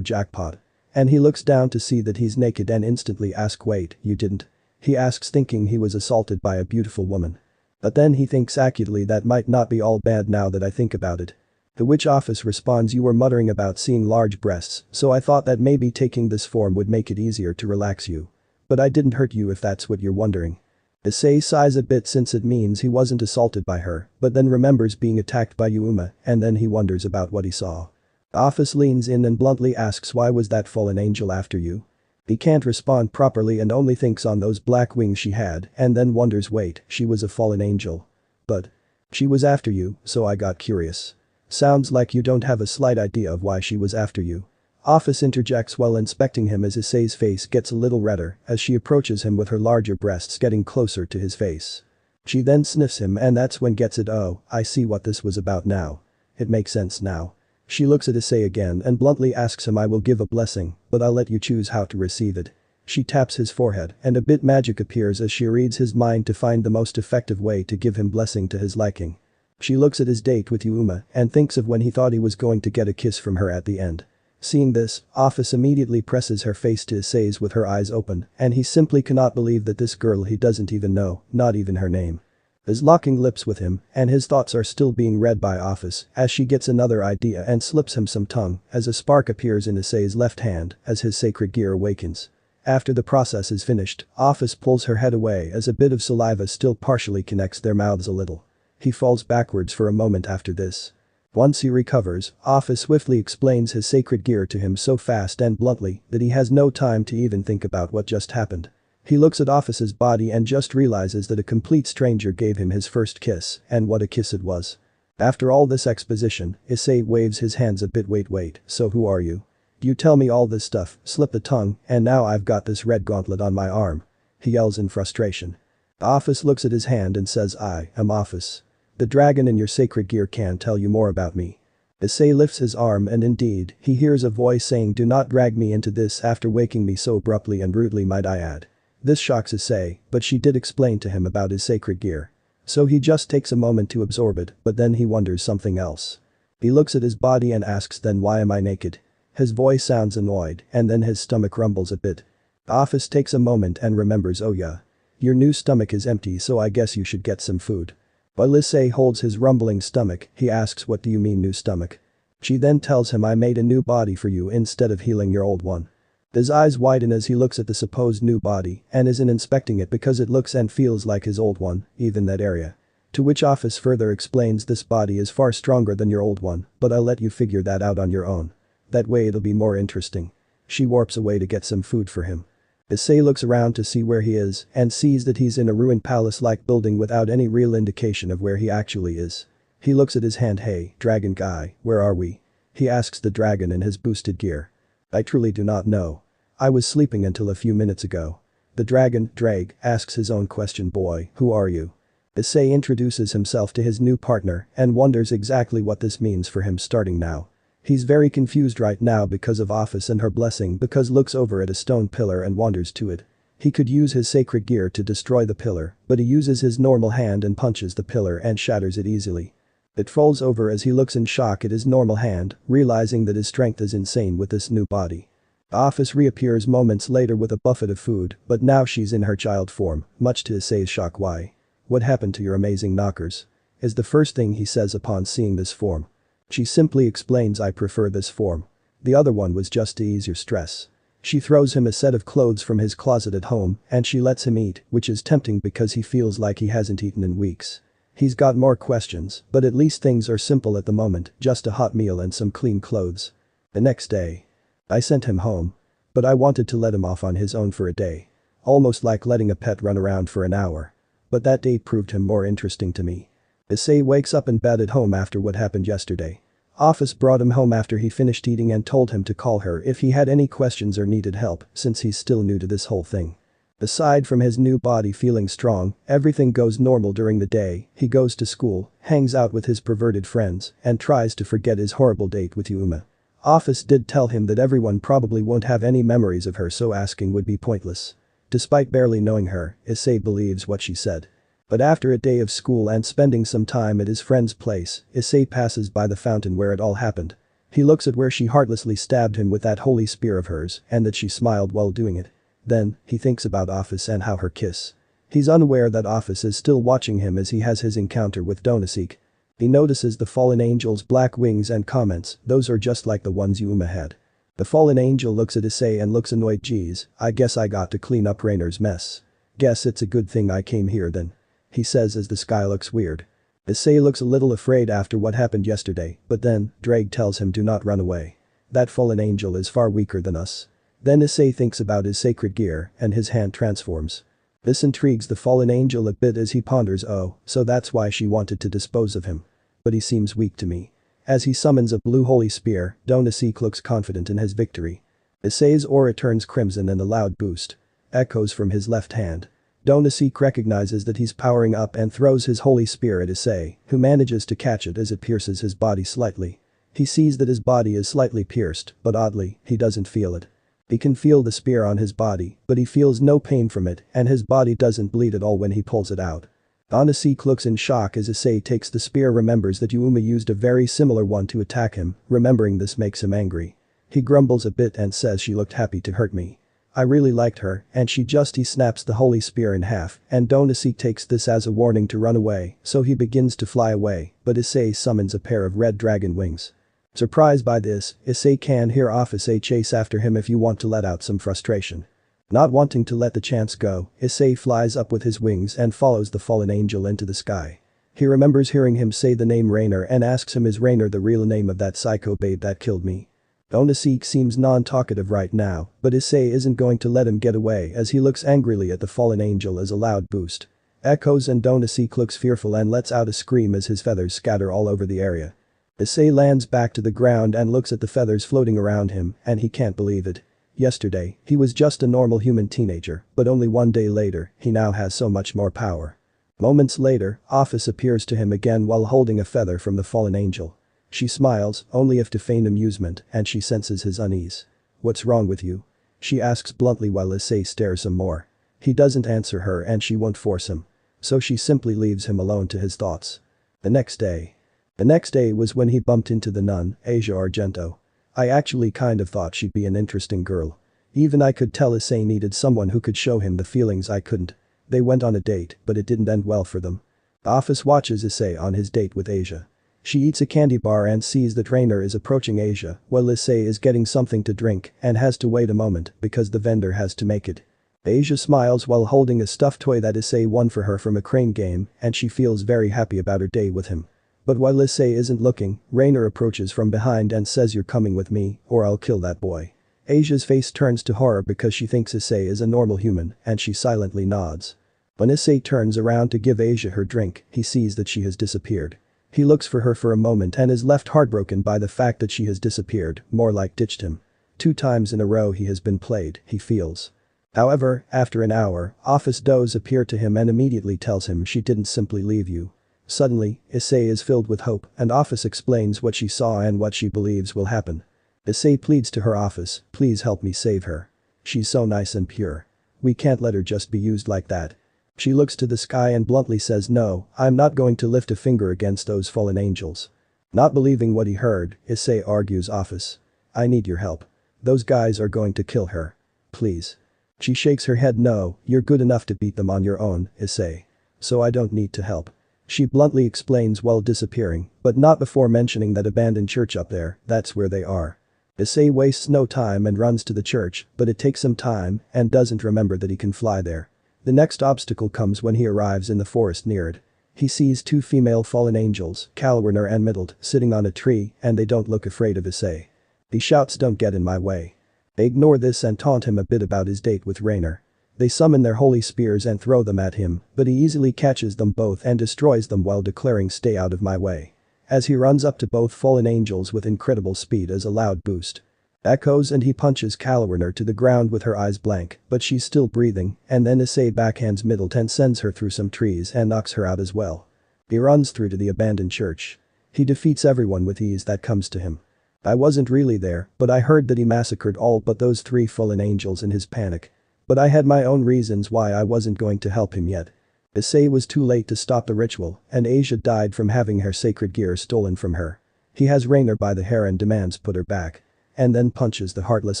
jackpot." And he looks down to see that he's naked and instantly asks, "Wait, you didn't?" He asks thinking he was assaulted by a beautiful woman. But then he thinks acutely that might not be all bad now that I think about it. To which Office responds, "You were muttering about seeing large breasts, so I thought that maybe taking this form would make it easier to relax you. But I didn't hurt you if that's what you're wondering." Issei sighs a bit since it means he wasn't assaulted by her, but then remembers being attacked by Yuma, and then he wonders about what he saw. Office leans in and bluntly asks, "Why was that fallen angel after you?" He can't respond properly and only thinks on those black wings she had and then wonders, "Wait, she was a fallen angel. But she was after you, so I got curious. Sounds like you don't have a slight idea of why she was after you." Office interjects while inspecting him as Issei's face gets a little redder as she approaches him with her larger breasts getting closer to his face. She then sniffs him and that's when gets it. "Oh, I see what this was about now. It makes sense now." She looks at Issei again and bluntly asks him, "I will give a blessing, but I'll let you choose how to receive it." She taps his forehead and a bit magic appears as she reads his mind to find the most effective way to give him blessing to his liking. She looks at his date with Yuma and thinks of when he thought he was going to get a kiss from her at the end. Seeing this, Office immediately presses her face to Issei's with her eyes open and he simply cannot believe that this girl he doesn't even know, not even her name, is locking lips with him and his thoughts are still being read by Office as she gets another idea and slips him some tongue as a spark appears in Issei's left hand as his sacred gear awakens. After the process is finished, Office pulls her head away as a bit of saliva still partially connects their mouths a little. He falls backwards for a moment after this. Once he recovers, Office swiftly explains his sacred gear to him so fast and bluntly that he has no time to even think about what just happened. He looks at Office's body and just realizes that a complete stranger gave him his first kiss and what a kiss it was. After all this exposition, Issei waves his hands a bit. Wait, so who are you? You tell me all this stuff, slip the tongue, and now I've got this red gauntlet on my arm. He yells in frustration. Office looks at his hand and says, "I am Office. The dragon in your sacred gear can tell you more about me." Issei lifts his arm and indeed, he hears a voice saying, "Do not drag me into this after waking me so abruptly and rudely, might I add." This shocks Issei, but she did explain to him about his sacred gear. So he just takes a moment to absorb it, but then he wonders something else. He looks at his body and asks, "Then why am I naked?" His voice sounds annoyed and then his stomach rumbles a bit. Office takes a moment and remembers, "Oh yeah. Your new stomach is empty, so I guess you should get some food." While Issei holds his rumbling stomach, he asks, "What do you mean new stomach?" She then tells him, "I made a new body for you instead of healing your old one." His eyes widen as he looks at the supposed new body and isn't inspecting it because it looks and feels like his old one, even that area. To which Office further explains, "This body is far stronger than your old one, but I'll let you figure that out on your own. That way it'll be more interesting." She warps away to get some food for him. Issei looks around to see where he is and sees that he's in a ruined palace-like building without any real indication of where he actually is. He looks at his hand. "Hey, dragon guy, where are we?" He asks the dragon in his boosted gear. "I truly do not know. I was sleeping until a few minutes ago." The dragon, Drag, asks his own question. "Boy, who are you?" Issei introduces himself to his new partner and wonders exactly what this means for him starting now. He's very confused right now because of Office and her blessing because looks over at a stone pillar and wanders to it. He could use his sacred gear to destroy the pillar, but he uses his normal hand and punches the pillar and shatters it easily. It falls over as he looks in shock at his normal hand, realizing that his strength is insane with this new body. Office reappears moments later with a buffet of food, but now she's in her child form, much to Issei's shock. "Why? What happened to your amazing knockers?" is the first thing he says upon seeing this form. She simply explains, "I prefer this form. The other one was just to ease your stress." She throws him a set of clothes from his closet at home and she lets him eat, which is tempting because he feels like he hasn't eaten in weeks. He's got more questions, but at least things are simple at the moment, just a hot meal and some clean clothes. The next day. I sent him home. But I wanted to let him off on his own for a day. Almost like letting a pet run around for an hour. But that date proved him more interesting to me. Issei wakes up in bed at home after what happened yesterday. Office brought him home after he finished eating and told him to call her if he had any questions or needed help since he's still new to this whole thing. Aside from his new body feeling strong, everything goes normal during the day. He goes to school, hangs out with his perverted friends, and tries to forget his horrible date with Yuma. Office did tell him that everyone probably won't have any memories of her, so asking would be pointless. Despite barely knowing her, Issei believes what she said. But after a day of school and spending some time at his friend's place, Issei passes by the fountain where it all happened. He looks at where she heartlessly stabbed him with that holy spear of hers and that she smiled while doing it. Then, he thinks about Office and how her kiss. He's unaware that Office is still watching him as he has his encounter with Donaseek. He notices the fallen angel's black wings and comments, "Those are just like the ones Yuma had." The fallen angel looks at Issei and looks annoyed. "Geez, I guess I got to clean up Rainer's mess. Guess it's a good thing I came here then," he says as the sky looks weird. Issei looks a little afraid after what happened yesterday, but then, Drake tells him do not run away. That fallen angel is far weaker than us. Then Issei thinks about his sacred gear, and his hand transforms. This intrigues the fallen angel a bit as he ponders, oh, so that's why she wanted to dispose of him. But he seems weak to me. As he summons a blue holy spear, Donaseek looks confident in his victory. Issei's aura turns crimson and a loud boost echoes from his left hand. Donaseek recognizes that he's powering up and throws his holy spear at Issei, who manages to catch it as it pierces his body slightly. He sees that his body is slightly pierced, but oddly, he doesn't feel it. He can feel the spear on his body, but he feels no pain from it and his body doesn't bleed at all when he pulls it out. Donaseek looks in shock as Issei takes the spear, remembers that Yuma used a very similar one to attack him, remembering this makes him angry. He grumbles a bit and says she looked happy to hurt me. I really liked her, and he snaps the holy spear in half, and Donaseek takes this as a warning to run away, so he begins to fly away, but Issei summons a pair of red dragon wings. Surprised by this, Issei can hear Office chase after him if you want to let out some frustration. Not wanting to let the chance go, Issei flies up with his wings and follows the fallen angel into the sky. He remembers hearing him say the name Rainer and asks him, is Rainer the real name of that psycho babe that killed me? Donaseek seems non-talkative right now, but Issei isn't going to let him get away as he looks angrily at the fallen angel as a loud boost echoes and Donaseek looks fearful and lets out a scream as his feathers scatter all over the area. Issei lands back to the ground and looks at the feathers floating around him, and he can't believe it. Yesterday, he was just a normal human teenager, but only one day later, he now has so much more power. Moments later, Office appears to him again while holding a feather from the fallen angel. She smiles, only if to feign amusement, and she senses his unease. "What's wrong with you?" she asks bluntly while Issei stares some more. He doesn't answer her and she won't force him. So she simply leaves him alone to his thoughts. The next day was when he bumped into the nun, Asia Argento. I actually kind of thought she'd be an interesting girl. Even I could tell Issei needed someone who could show him the feelings I couldn't. They went on a date, but it didn't end well for them. Office watches Issei on his date with Asia. She eats a candy bar and sees that Rainer is approaching Asia while Issei is getting something to drink and has to wait a moment because the vendor has to make it. Asia smiles while holding a stuffed toy that Issei won for her from a crane game and she feels very happy about her day with him. But while Issei isn't looking, Rainer approaches from behind and says, "You're coming with me, or I'll kill that boy." Asia's face turns to horror because she thinks Issei is a normal human and she silently nods. When Issei turns around to give Asia her drink, he sees that she has disappeared. He looks for her for a moment and is left heartbroken by the fact that she has disappeared, more like ditched him. 2 times in a row he has been played, he feels. However, after an hour, Office does appear to him and immediately tells him she didn't simply leave you. Suddenly, Issei is filled with hope and Office explains what she saw and what she believes will happen. Issei pleads to her, "Office, please help me save her. She's so nice and pure. We can't let her just be used like that." She looks to the sky and bluntly says, "No, I'm not going to lift a finger against those fallen angels." Not believing what he heard, Issei argues, "Office, I need your help. Those guys are going to kill her. Please." She shakes her head, "No, you're good enough to beat them on your own, Issei. So I don't need to help." She bluntly explains while disappearing, but not before mentioning that abandoned church up there, that's where they are. Issei wastes no time and runs to the church, but it takes some time and doesn't remember that he can fly there. The next obstacle comes when he arrives in the forest near it. He sees 2 female fallen angels, Calwarner and Middled, sitting on a tree and they don't look afraid of Issei. He shouts, "Don't get in my way." They ignore this and taunt him a bit about his date with Rainer. They summon their holy spears and throw them at him, but he easily catches them both and destroys them while declaring, "Stay out of my way." As he runs up to both fallen angels with incredible speed as a loud boost echoes and he punches Calwarner to the ground with her eyes blank, but she's still breathing, and then Issei backhands Middleton, sends her through some trees and knocks her out as well. He runs through to the abandoned church. He defeats everyone with ease that comes to him. I wasn't really there, but I heard that he massacred all but those 3 fallen angels in his panic. But I had my own reasons why I wasn't going to help him yet. Issei was too late to stop the ritual, and Asia died from having her sacred gear stolen from her. He has Rainer by the hair and demands put her back. And then punches the heartless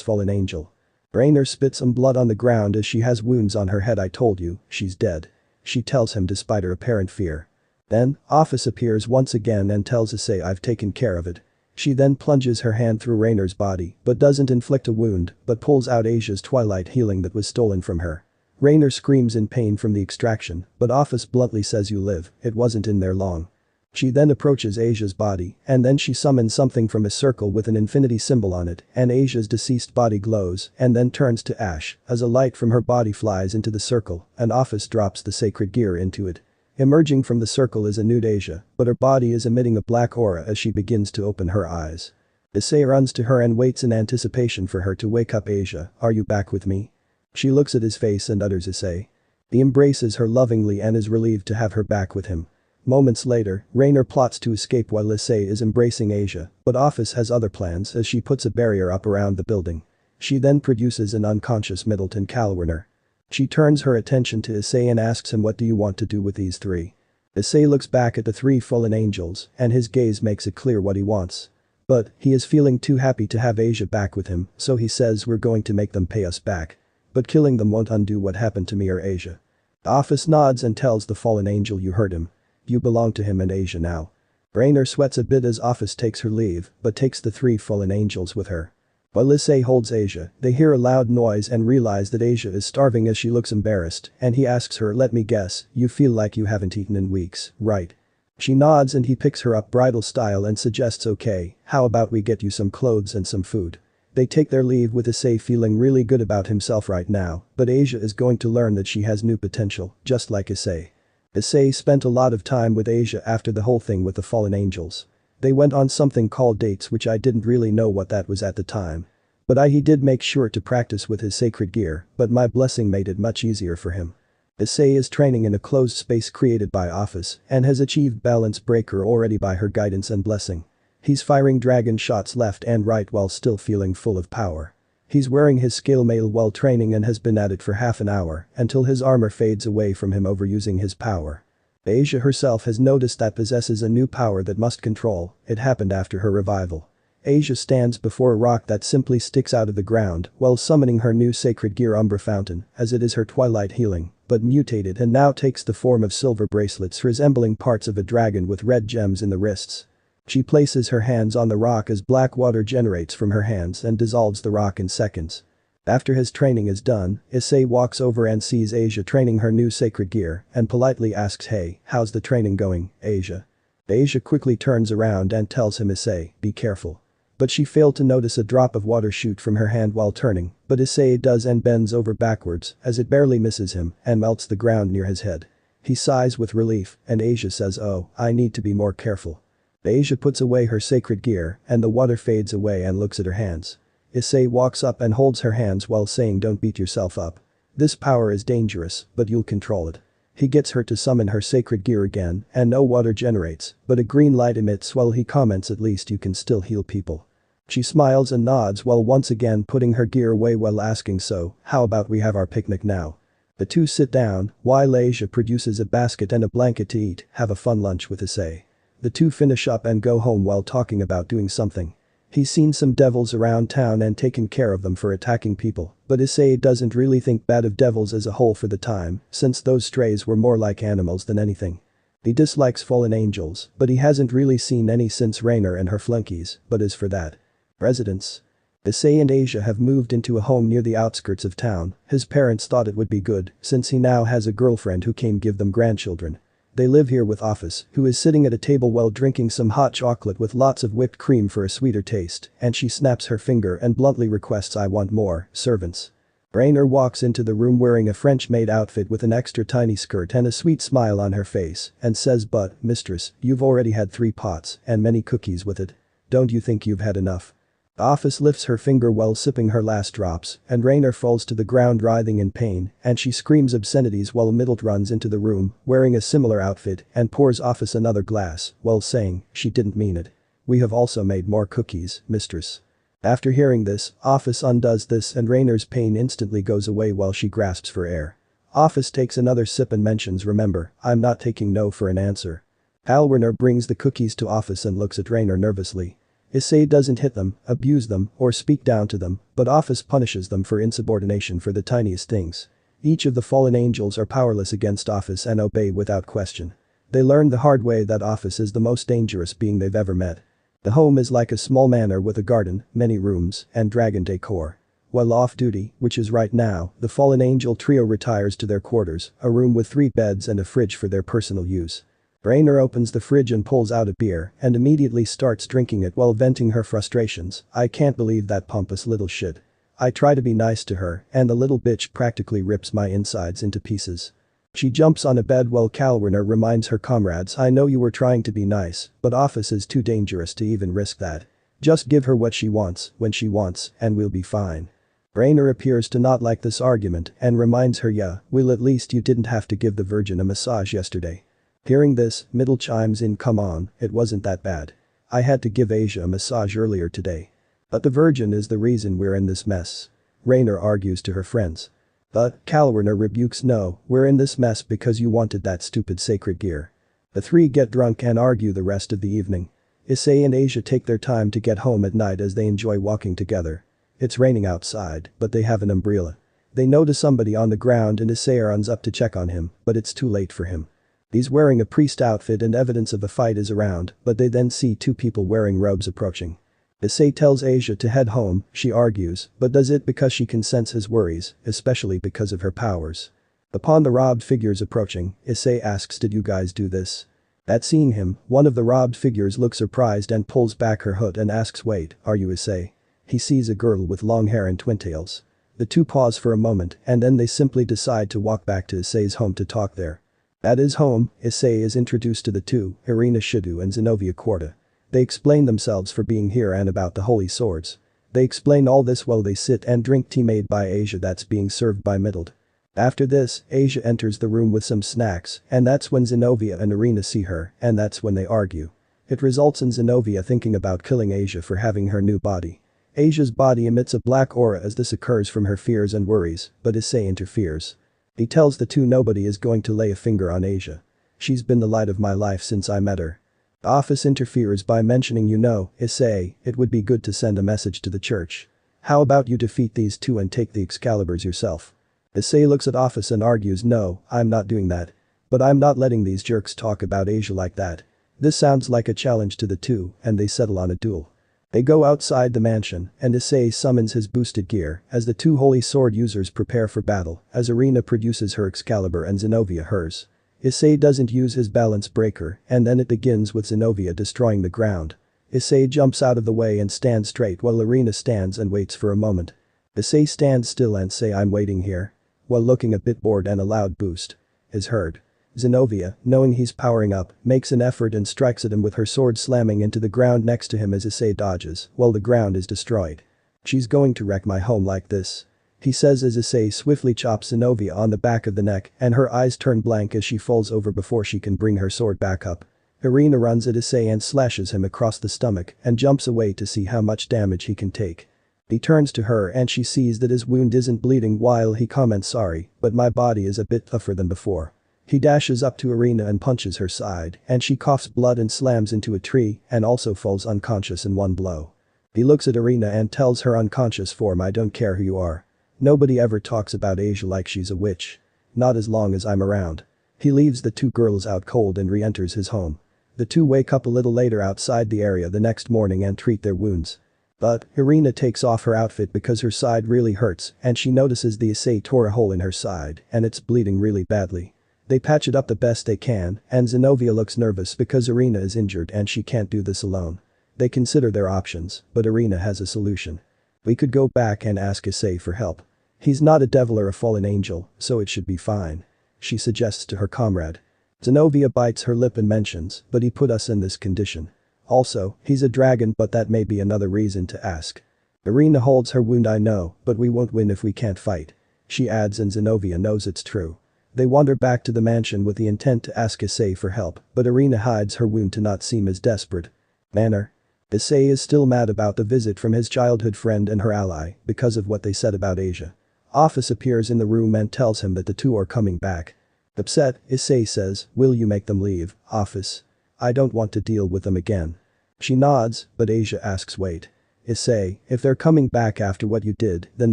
fallen angel. Rainer spits some blood on the ground as she has wounds on her head. I told you, she's dead. She tells him despite her apparent fear. Then, Office appears once again and tells Issei I've taken care of it. She then plunges her hand through Rainer's body but doesn't inflict a wound but pulls out Asia's twilight healing that was stolen from her. Rainer screams in pain from the extraction, but Office bluntly says you live, it wasn't in there long. She then approaches Asia's body and then she summons something from a circle with an infinity symbol on it and Asia's deceased body glows and then turns to ash as a light from her body flies into the circle and Office drops the sacred gear into it. Emerging from the circle is a nude Asia, but her body is emitting a black aura as she begins to open her eyes. Issei runs to her and waits in anticipation for her to wake up. Asia, are you back with me? She looks at his face and utters Issei. He embraces her lovingly and is relieved to have her back with him. Moments later, Rainer plots to escape while Issei is embracing Asia, but Office has other plans as she puts a barrier up around the building. She then produces an unconscious Middleton Calwerner. She turns her attention to Issei and asks him what do you want to do with these 3? Issei looks back at the 3 fallen angels and his gaze makes it clear what he wants. But, he is feeling too happy to have Asia back with him, so he says we're going to make them pay us back. But killing them won't undo what happened to me or Asia. Office nods and tells the fallen angel you heard him. You belong to him and Asia now. Rainer sweats a bit as Office takes her leave, but takes the 3 fallen angels with her. While Issei holds Asia, they hear a loud noise and realize that Asia is starving as she looks embarrassed and he asks her let me guess, you feel like you haven't eaten in weeks, right? She nods and he picks her up bridal style and suggests okay, how about we get you some clothes and some food. They take their leave with Issei feeling really good about himself right now, but Asia is going to learn that she has new potential, just like Issei. Issei spent a lot of time with Asia after the whole thing with the fallen angels. They went on something called dates which I didn't really know what that was at the time. But he did make sure to practice with his sacred gear, but my blessing made it much easier for him. Issei is training in a closed space created by Office and has achieved balance breaker already by her guidance and blessing. He's firing dragon shots left and right while still feeling full of power. He's wearing his scale mail while training and has been at it for half an hour until his armor fades away from him overusing his power. Asia herself has noticed that possesses a new power that must control, it happened after her revival. Asia stands before a rock that simply sticks out of the ground while summoning her new sacred gear Umbra Fountain as it is her twilight healing, but mutated and now takes the form of silver bracelets resembling parts of a dragon with red gems in the wrists. She places her hands on the rock as black water generates from her hands and dissolves the rock in seconds. After his training is done, Issei walks over and sees Asia training her new sacred gear and politely asks hey, how's the training going, Asia? Asia quickly turns around and tells him Issei, be careful. But she failed to notice a drop of water shoot from her hand while turning, but Issei does and bends over backwards as it barely misses him and melts the ground near his head. He sighs with relief and Asia says oh, I need to be more careful. Asia puts away her sacred gear and the water fades away and looks at her hands. Issei walks up and holds her hands while saying don't beat yourself up. This power is dangerous, but you'll control it. He gets her to summon her sacred gear again and no water generates, but a green light emits while he comments at least you can still heal people. She smiles and nods while once again putting her gear away while asking so, how about we have our picnic now? The two sit down while Asia produces a basket and a blanket to eat, have a fun lunch with Issei. The two finish up and go home while talking about doing something. He's seen some devils around town and taken care of them for attacking people, but Issei doesn't really think bad of devils as a whole for the time, since those strays were more like animals than anything. He dislikes fallen angels, but he hasn't really seen any since Rainer and her flunkies, but as for that. Residence. Issei and Asia have moved into a home near the outskirts of town. His parents thought it would be good, since he now has a girlfriend who came give them grandchildren. They live here with Office, who is sitting at a table while drinking some hot chocolate with lots of whipped cream for a sweeter taste, and she snaps her finger and bluntly requests I want more, servants. Rainer walks into the room wearing a French maid outfit with an extra tiny skirt and a sweet smile on her face and says but, mistress, you've already had 3 pots and many cookies with it. Don't you think you've had enough? Office lifts her finger while sipping her last drops and Rainer falls to the ground writhing in pain and she screams obscenities while Middleton runs into the room wearing a similar outfit and pours Office another glass while saying she didn't mean it. We have also made more cookies, mistress. After hearing this, Office undoes this and Rainer's pain instantly goes away while she grasps for air. Office takes another sip and mentions, remember, I'm not taking no for an answer. Rainer brings the cookies to Office and looks at Rainer nervously. Issei doesn't hit them, abuse them, or speak down to them, but Office punishes them for insubordination for the tiniest things. Each of the fallen angels are powerless against Office and obey without question. They learn the hard way that Office is the most dangerous being they've ever met. The home is like a small manor with a garden, many rooms, and dragon decor. While off duty, which is right now, the fallen angel trio retires to their quarters, a room with 3 beds and a fridge for their personal use. Rainer opens the fridge and pulls out a beer and immediately starts drinking it while venting her frustrations. I can't believe that pompous little shit. I try to be nice to her and the little bitch practically rips my insides into pieces. She jumps on a bed while Rainer reminds her comrades, I know you were trying to be nice, but Office is too dangerous to even risk that. Just give her what she wants, when she wants, and we'll be fine. Rainer appears to not like this argument and reminds her, yeah, well at least you didn't have to give the virgin a massage yesterday. Hearing this, Middle chimes in, come on, it wasn't that bad. I had to give Asia a massage earlier today. But the virgin is the reason we're in this mess. Rainer argues to her friends. But Rainer rebukes, no, we're in this mess because you wanted that stupid sacred gear. The 3 get drunk and argue the rest of the evening. Issei and Asia take their time to get home at night as they enjoy walking together. It's raining outside, but they have an umbrella. They notice somebody on the ground and Issei runs up to check on him, but it's too late for him. He's wearing a priest outfit and evidence of a fight is around, but they then see 2 people wearing robes approaching. Issei tells Asia to head home, she argues, but does it because she can sense his worries, especially because of her powers. Upon the robbed figures approaching, Issei asks, did you guys do this? At seeing him, one of the robbed figures looks surprised and pulls back her hood and asks, wait, are you Issei? He sees a girl with long hair and twin tails. The 2 pause for a moment and then they simply decide to walk back to Issei's home to talk there. At his home, Issei is introduced to the 2, Irina Hyoudou and Zenobia Quarta. They explain themselves for being here and about the holy swords. They explain all this while they sit and drink tea made by Asia that's being served by Middled. After this, Asia enters the room with some snacks and that's when Zenobia and Irina see her and that's when they argue. It results in Zenobia thinking about killing Asia for having her new body. Asia's body emits a black aura as this occurs from her fears and worries, but Issei interferes. He tells the 2 nobody is going to lay a finger on Asia. She's been the light of my life since I met her. Office interferes by mentioning, you know, Issei, it would be good to send a message to the church. How about you defeat these 2 and take the Excaliburs yourself? Issei looks at Office and argues, no, I'm not doing that. But I'm not letting these jerks talk about Asia like that. This sounds like a challenge to the 2 and they settle on a duel. They go outside the mansion and Issei summons his boosted gear as the 2 holy sword users prepare for battle as Irina produces her Excalibur and Zenobia hers. Issei doesn't use his balance breaker and then it begins with Zenobia destroying the ground. Issei jumps out of the way and stands straight while Irina stands and waits for a moment. Issei stands still and say I'm waiting here. While looking a bit bored and a loud boost is heard. Zenobia, knowing he's powering up, makes an effort and strikes at him with her sword slamming into the ground next to him as Issei dodges while the ground is destroyed. She's going to wreck my home like this. He says as Issei swiftly chops Zenobia on the back of the neck and her eyes turn blank as she falls over before she can bring her sword back up. Irina runs at Issei and slashes him across the stomach and jumps away to see how much damage he can take. He turns to her and she sees that his wound isn't bleeding while he comments, sorry, but my body is a bit tougher than before. He dashes up to Irina and punches her side and she coughs blood and slams into a tree and also falls unconscious in one blow. He looks at Irina and tells her unconscious form, I don't care who you are. Nobody ever talks about Asia like she's a witch. Not as long as I'm around. He leaves the 2 girls out cold and re-enters his home. The 2 wake up a little later outside the area the next morning and treat their wounds. But Irina takes off her outfit because her side really hurts and she notices the Issei tore a hole in her side and it's bleeding really badly. They patch it up the best they can and Zenobia looks nervous because Irina is injured and she can't do this alone. They consider their options, but Irina has a solution. We could go back and ask Issei for help. He's not a devil or a fallen angel, so it should be fine. She suggests to her comrade. Zenobia bites her lip and mentions, but he put us in this condition. Also, he's a dragon, but that may be another reason to ask. Irina holds her wound, I know, but we won't win if we can't fight. She adds and Zenobia knows it's true. They wander back to the mansion with the intent to ask Issei for help, but Irina hides her wound to not seem as desperate. Manner. Issei is still mad about the visit from his childhood friend and her ally because of what they said about Asia. Office appears in the room and tells him that the two are coming back. Upset, Issei says, "Will you make them leave, Office? I don't want to deal with them again." She nods, but Asia asks wait. Issei, if they're coming back after what you did, then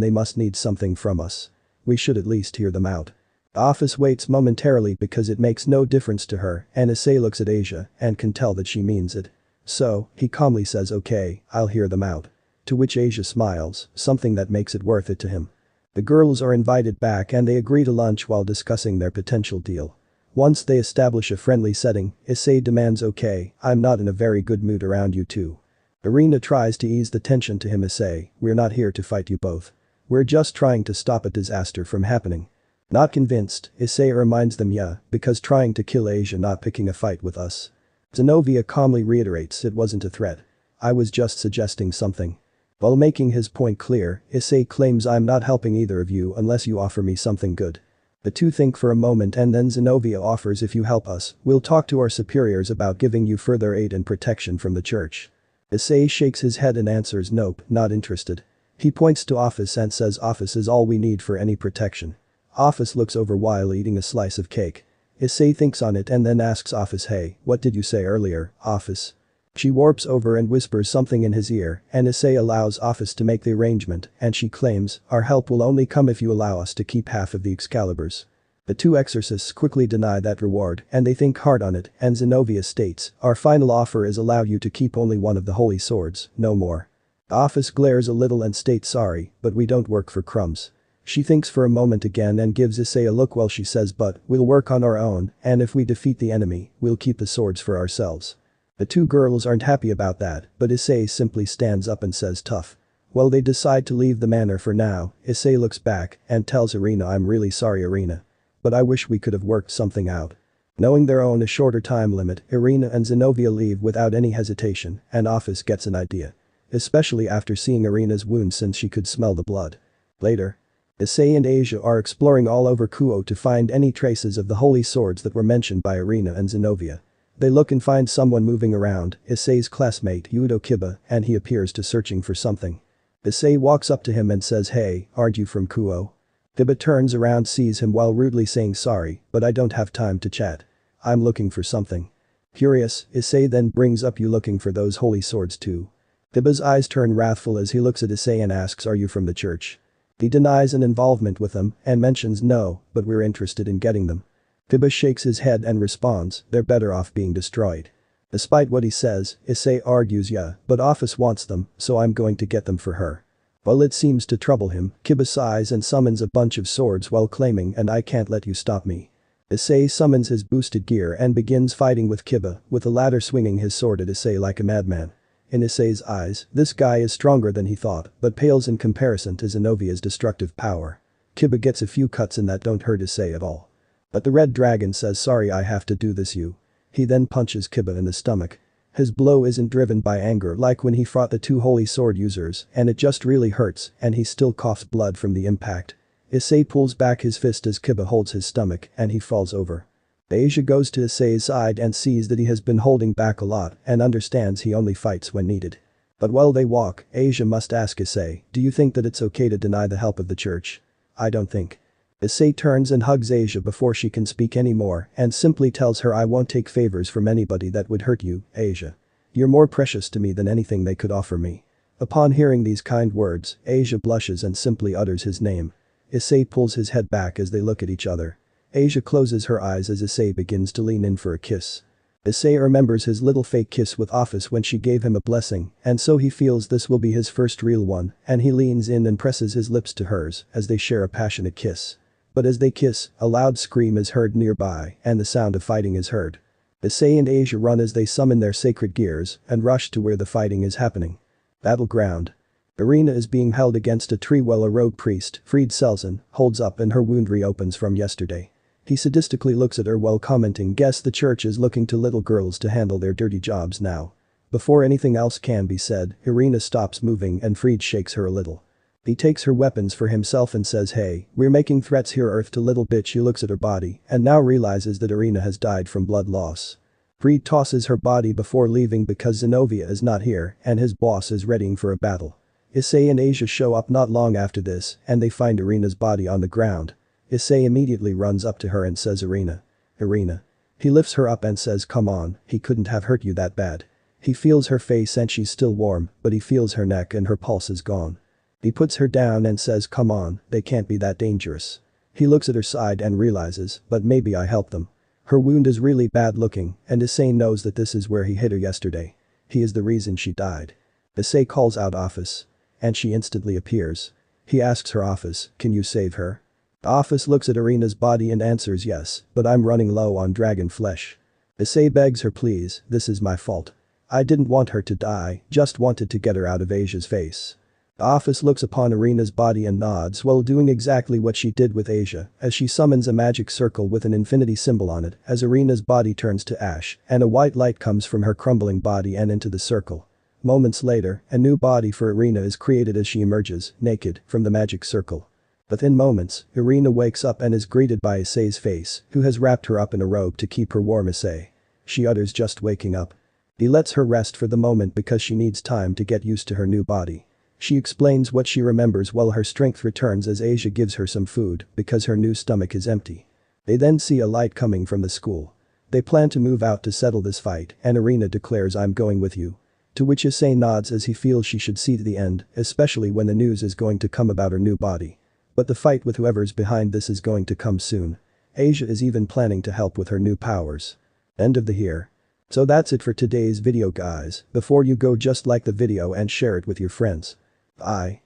they must need something from us. We should at least hear them out. Office waits momentarily because it makes no difference to her, and Issei looks at Asia and can tell that she means it. So, he calmly says okay, I'll hear them out. To which Asia smiles, something that makes it worth it to him. The girls are invited back and they agree to lunch while discussing their potential deal. Once they establish a friendly setting, Issei demands okay, I'm not in a very good mood around you two. Irina tries to ease the tension to him. Issei, we're not here to fight you both. We're just trying to stop a disaster from happening. Not convinced, Issei reminds them yeah, because trying to kill Asia not picking a fight with us. Zenovia calmly reiterates it wasn't a threat. I was just suggesting something. While making his point clear, Issei claims I'm not helping either of you unless you offer me something good. The two think for a moment and then Zenovia offers if you help us, we'll talk to our superiors about giving you further aid and protection from the church. Issei shakes his head and answers nope, not interested. He points to Office and says Office is all we need for any protection. Office looks over while eating a slice of cake. Issei thinks on it and then asks Office hey, what did you say earlier, Office? She warps over and whispers something in his ear and Issei allows Office to make the arrangement and she claims, our help will only come if you allow us to keep half of the Excaliburs. The two exorcists quickly deny that reward and they think hard on it and Zenovia states, our final offer is allow you to keep only one of the holy swords, no more. Office glares a little and states sorry, but we don't work for crumbs. She thinks for a moment again and gives Issei a look while she says but we'll work on our own and if we defeat the enemy, we'll keep the swords for ourselves. The two girls aren't happy about that, but Issei simply stands up and says tough. While they decide to leave the manor for now, Issei looks back and tells Irina I'm really sorry Irina. But I wish we could have worked something out. Knowing they're on a shorter time limit, Irina and Zenovia leave without any hesitation and Office gets an idea. Especially after seeing Irina's wound since she could smell the blood. Later. Issei and Asia are exploring all over Kuo to find any traces of the holy swords that were mentioned by Irina and Zenovia. They look and find someone moving around, Issei's classmate Hyoudou Kiba, and he appears to searching for something. Issei walks up to him and says hey, aren't you from Kuo? Kiba turns around sees him while rudely saying sorry, but I don't have time to chat. I'm looking for something. Curious, Issei then brings up you looking for those holy swords too. Kiba's eyes turn wrathful as he looks at Issei and asks are you from the church? He denies an involvement with them and mentions no, but we're interested in getting them. Kiba shakes his head and responds, they're better off being destroyed. Despite what he says, Issei argues yeah, but Office wants them, so I'm going to get them for her. While it seems to trouble him, Kiba sighs and summons a bunch of swords while claiming and I can't let you stop me. Issei summons his boosted gear and begins fighting with Kiba, with the latter swinging his sword at Issei like a madman. In Issei's eyes, this guy is stronger than he thought, but pales in comparison to Zenovia's destructive power. Kiba gets a few cuts in that don't hurt Issei at all. But the red dragon says sorry I have to do this you. He then punches Kiba in the stomach. His blow isn't driven by anger like when he fought the two holy sword users and it just really hurts and he still coughs blood from the impact. Issei pulls back his fist as Kiba holds his stomach and he falls over. Asia goes to Issei's side and sees that he has been holding back a lot and understands he only fights when needed. But while they walk, Asia must ask Issei, do you think that it's okay to deny the help of the church? I don't think. Issei turns and hugs Asia before she can speak anymore and simply tells her I won't take favors from anybody that would hurt you, Asia. You're more precious to me than anything they could offer me. Upon hearing these kind words, Asia blushes and simply utters his name. Issei pulls his head back as they look at each other. Asia closes her eyes as Issei begins to lean in for a kiss. Issei remembers his little fake kiss with Office when she gave him a blessing and so he feels this will be his first real one and he leans in and presses his lips to hers as they share a passionate kiss. But as they kiss, a loud scream is heard nearby and the sound of fighting is heard. Issei and Asia run as they summon their sacred gears and rush to where the fighting is happening. Battleground. Irina is being held against a tree while a rogue priest, Fried Selzen, holds up and her wound reopens from yesterday. He sadistically looks at her while commenting guess the church is looking to little girls to handle their dirty jobs now. Before anything else can be said, Irina stops moving and Fried shakes her a little. He takes her weapons for himself and says hey, we're making threats here Earth to little bitch. He looks at her body and now realizes that Irina has died from blood loss. Reed tosses her body before leaving because Zenobia is not here and his boss is readying for a battle. Issei and Asia show up not long after this and they find Irina's body on the ground. Issei immediately runs up to her and says Irina. Irina. He lifts her up and says come on, he couldn't have hurt you that bad. He feels her face and she's still warm, but he feels her neck and her pulse is gone. He puts her down and says come on, they can't be that dangerous. He looks at her side and realizes, but maybe I help them. Her wound is really bad looking and Issei knows that this is where he hit her yesterday. He is the reason she died. Issei calls out Office. And she instantly appears. He asks her Office, can you save her? Office looks at Irina's body and answers yes, but I'm running low on dragon flesh. Issei begs her please, this is my fault. I didn't want her to die, just wanted to get her out of Asia's face. Office looks upon Irina's body and nods while doing exactly what she did with Asia as she summons a magic circle with an infinity symbol on it as Irina's body turns to ash and a white light comes from her crumbling body and into the circle. Moments later, a new body for Irina is created as she emerges, naked, from the magic circle. Within moments, Irina wakes up and is greeted by Issei's face, who has wrapped her up in a robe to keep her warm. Issei. She utters just waking up. He lets her rest for the moment because she needs time to get used to her new body. She explains what she remembers while her strength returns as Asia gives her some food because her new stomach is empty. They then see a light coming from the school. They plan to move out to settle this fight and Irina declares I'm going with you. To which Issei nods as he feels she should see to the end, especially when the news is going to come about her new body. But the fight with whoever's behind this is going to come soon. Asia is even planning to help with her new powers. End of the here. So that's it for today's video guys, before you go just like the video and share it with your friends. Bye.